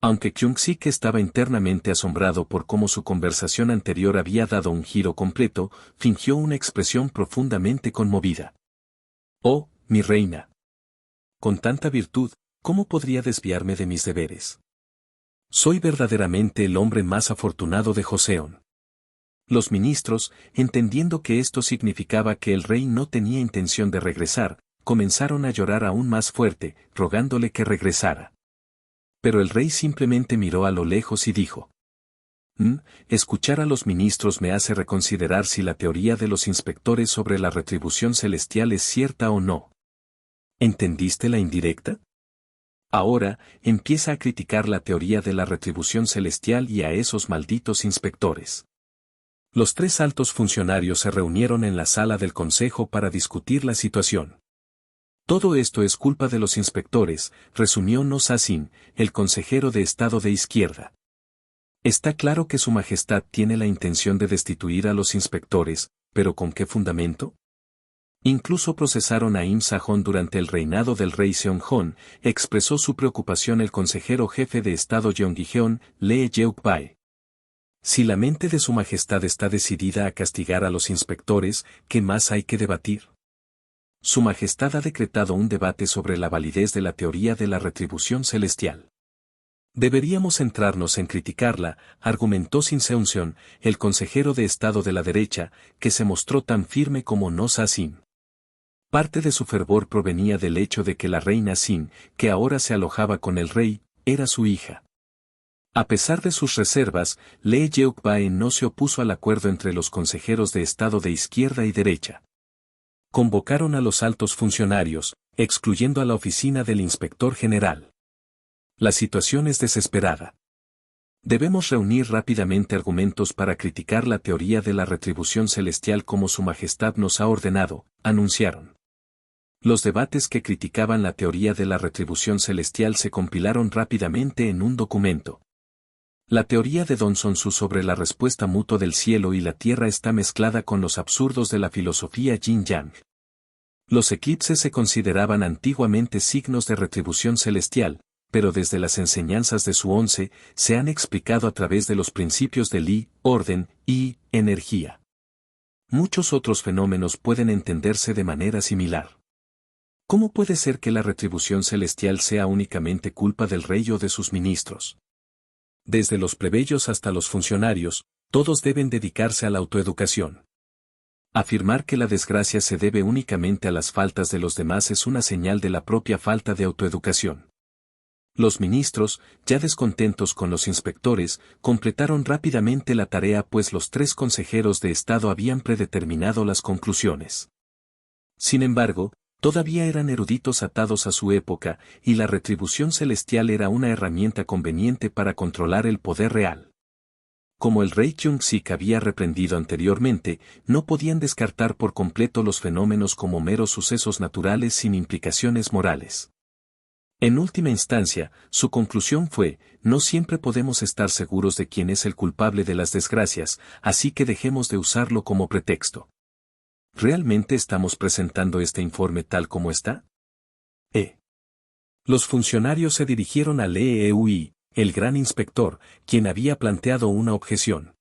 Aunque Kyung-sik estaba internamente asombrado por cómo su conversación anterior había dado un giro completo, fingió una expresión profundamente conmovida. Oh, mi reina. Con tanta virtud, ¿cómo podría desviarme de mis deberes? Soy verdaderamente el hombre más afortunado de Joseon. Los ministros, entendiendo que esto significaba que el rey no tenía intención de regresar, comenzaron a llorar aún más fuerte, rogándole que regresara. Pero el rey simplemente miró a lo lejos y dijo: escuchar a los ministros me hace reconsiderar si la teoría de los inspectores sobre la retribución celestial es cierta o no. ¿Entendiste la indirecta? Ahora, empieza a criticar la teoría de la retribución celestial y a esos malditos inspectores. Los tres altos funcionarios se reunieron en la sala del consejo para discutir la situación. Todo esto es culpa de los inspectores, resumió No Sasin, el consejero de Estado de izquierda. Está claro que su Majestad tiene la intención de destituir a los inspectores, pero ¿con qué fundamento? Incluso procesaron a Im Sa-hon durante el reinado del rey Seong-hon, expresó su preocupación el consejero jefe de Estado Yeong-gi-jeon, Lee Jeuk-bae. Si la mente de su Majestad está decidida a castigar a los inspectores, ¿qué más hay que debatir? Su Majestad ha decretado un debate sobre la validez de la teoría de la retribución celestial. Deberíamos centrarnos en criticarla, argumentó Sin Seung-seon, el consejero de Estado de la derecha, que se mostró tan firme como No Sa-sin. Parte de su fervor provenía del hecho de que la reina Sin, que ahora se alojaba con el rey, era su hija. A pesar de sus reservas, Lee Jeuk-bae no se opuso al acuerdo entre los consejeros de Estado de izquierda y derecha. Convocaron a los altos funcionarios, excluyendo a la oficina del inspector general. La situación es desesperada. Debemos reunir rápidamente argumentos para criticar la teoría de la retribución celestial como Su Majestad nos ha ordenado, anunciaron. Los debates que criticaban la teoría de la retribución celestial se compilaron rápidamente en un documento. La teoría de Don Sun-su sobre la respuesta mutua del cielo y la tierra está mezclada con los absurdos de la filosofía Yin-yang. Los eclipses se consideraban antiguamente signos de retribución celestial, pero desde las enseñanzas de su once, se han explicado a través de los principios de Li, orden, y energía. Muchos otros fenómenos pueden entenderse de manera similar. ¿Cómo puede ser que la retribución celestial sea únicamente culpa del rey o de sus ministros? Desde los plebeyos hasta los funcionarios, todos deben dedicarse a la autoeducación. Afirmar que la desgracia se debe únicamente a las faltas de los demás es una señal de la propia falta de autoeducación. Los ministros, ya descontentos con los inspectores, completaron rápidamente la tarea pues los tres consejeros de Estado habían predeterminado las conclusiones. Sin embargo, Todavía eran eruditos atados a su época, y la retribución celestial era una herramienta conveniente para controlar el poder real. Como el rey Kyung-sik había reprendido anteriormente, no podían descartar por completo los fenómenos como meros sucesos naturales sin implicaciones morales. En última instancia, su conclusión fue, no siempre podemos estar seguros de quién es el culpable de las desgracias, así que dejemos de usarlo como pretexto. ¿Realmente estamos presentando este informe tal como está? Los funcionarios se dirigieron al EEUI, el gran inspector, quien había planteado una objeción.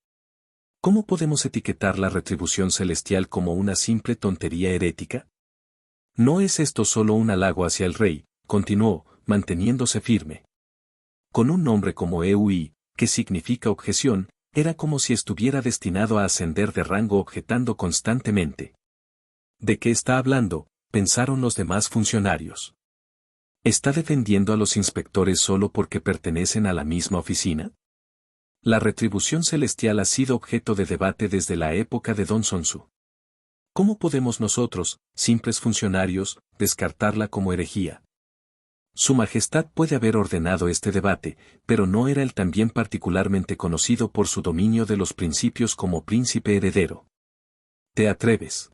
¿Cómo podemos etiquetar la retribución celestial como una simple tontería herética? ¿No es esto solo un halago hacia el rey?, continuó, manteniéndose firme. Con un nombre como EUI, que significa objeción, era como si estuviera destinado a ascender de rango objetando constantemente. ¿De qué está hablando?, pensaron los demás funcionarios. ¿Está defendiendo a los inspectores solo porque pertenecen a la misma oficina? La retribución celestial ha sido objeto de debate desde la época de Don Sonsu. ¿Cómo podemos nosotros, simples funcionarios, descartarla como herejía? Su Majestad puede haber ordenado este debate, pero no era él también particularmente conocido por su dominio de los principios como príncipe heredero. ¿Te atreves?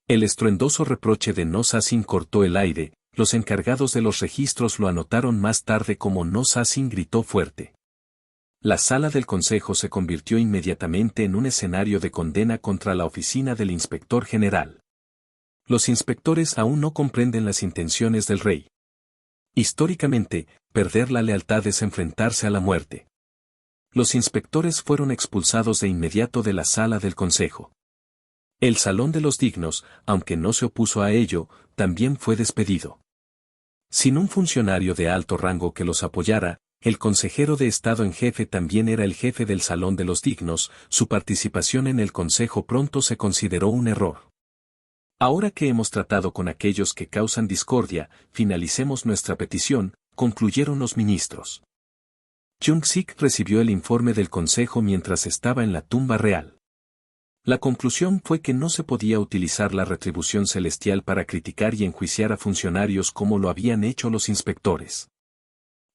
El estruendoso reproche de No Sasin cortó el aire. Los encargados de los registros lo anotaron más tarde como No Sasin gritó fuerte. La sala del consejo se convirtió inmediatamente en un escenario de condena contra la oficina del inspector general. Los inspectores aún no comprenden las intenciones del rey. Históricamente, perder la lealtad es enfrentarse a la muerte. Los inspectores fueron expulsados de inmediato de la sala del consejo. El Salón de los Dignos, aunque no se opuso a ello, también fue despedido. Sin un funcionario de alto rango que los apoyara, el consejero de Estado en jefe también era el jefe del Salón de los Dignos, su participación en el consejo pronto se consideró un error. Ahora que hemos tratado con aquellos que causan discordia, finalicemos nuestra petición, concluyeron los ministros. Kyung-sik recibió el informe del consejo mientras estaba en la tumba real. La conclusión fue que no se podía utilizar la retribución celestial para criticar y enjuiciar a funcionarios como lo habían hecho los inspectores.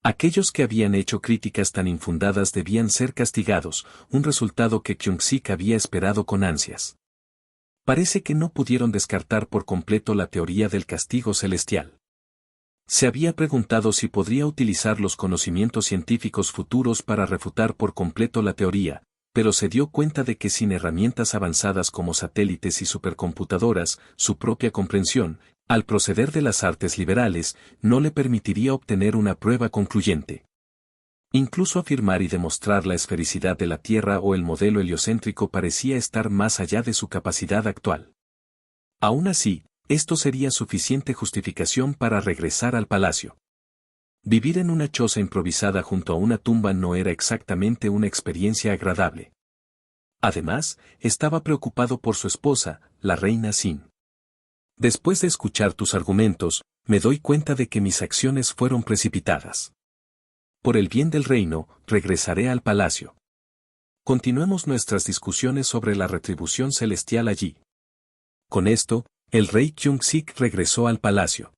Aquellos que habían hecho críticas tan infundadas debían ser castigados, un resultado que Kyung-sik había esperado con ansias. Parece que no pudieron descartar por completo la teoría del castigo celestial. Se había preguntado si podría utilizar los conocimientos científicos futuros para refutar por completo la teoría, pero se dio cuenta de que sin herramientas avanzadas como satélites y supercomputadoras, su propia comprensión, al proceder de las artes liberales, no le permitiría obtener una prueba concluyente. Incluso afirmar y demostrar la esfericidad de la Tierra o el modelo heliocéntrico parecía estar más allá de su capacidad actual. Aún así, esto sería suficiente justificación para regresar al palacio. Vivir en una choza improvisada junto a una tumba no era exactamente una experiencia agradable. Además, estaba preocupado por su esposa, la reina Sin. Después de escuchar tus argumentos, me doy cuenta de que mis acciones fueron precipitadas. Por el bien del reino, regresaré al palacio. Continuemos nuestras discusiones sobre la retribución celestial allí. Con esto, el rey Kyung-sik regresó al palacio.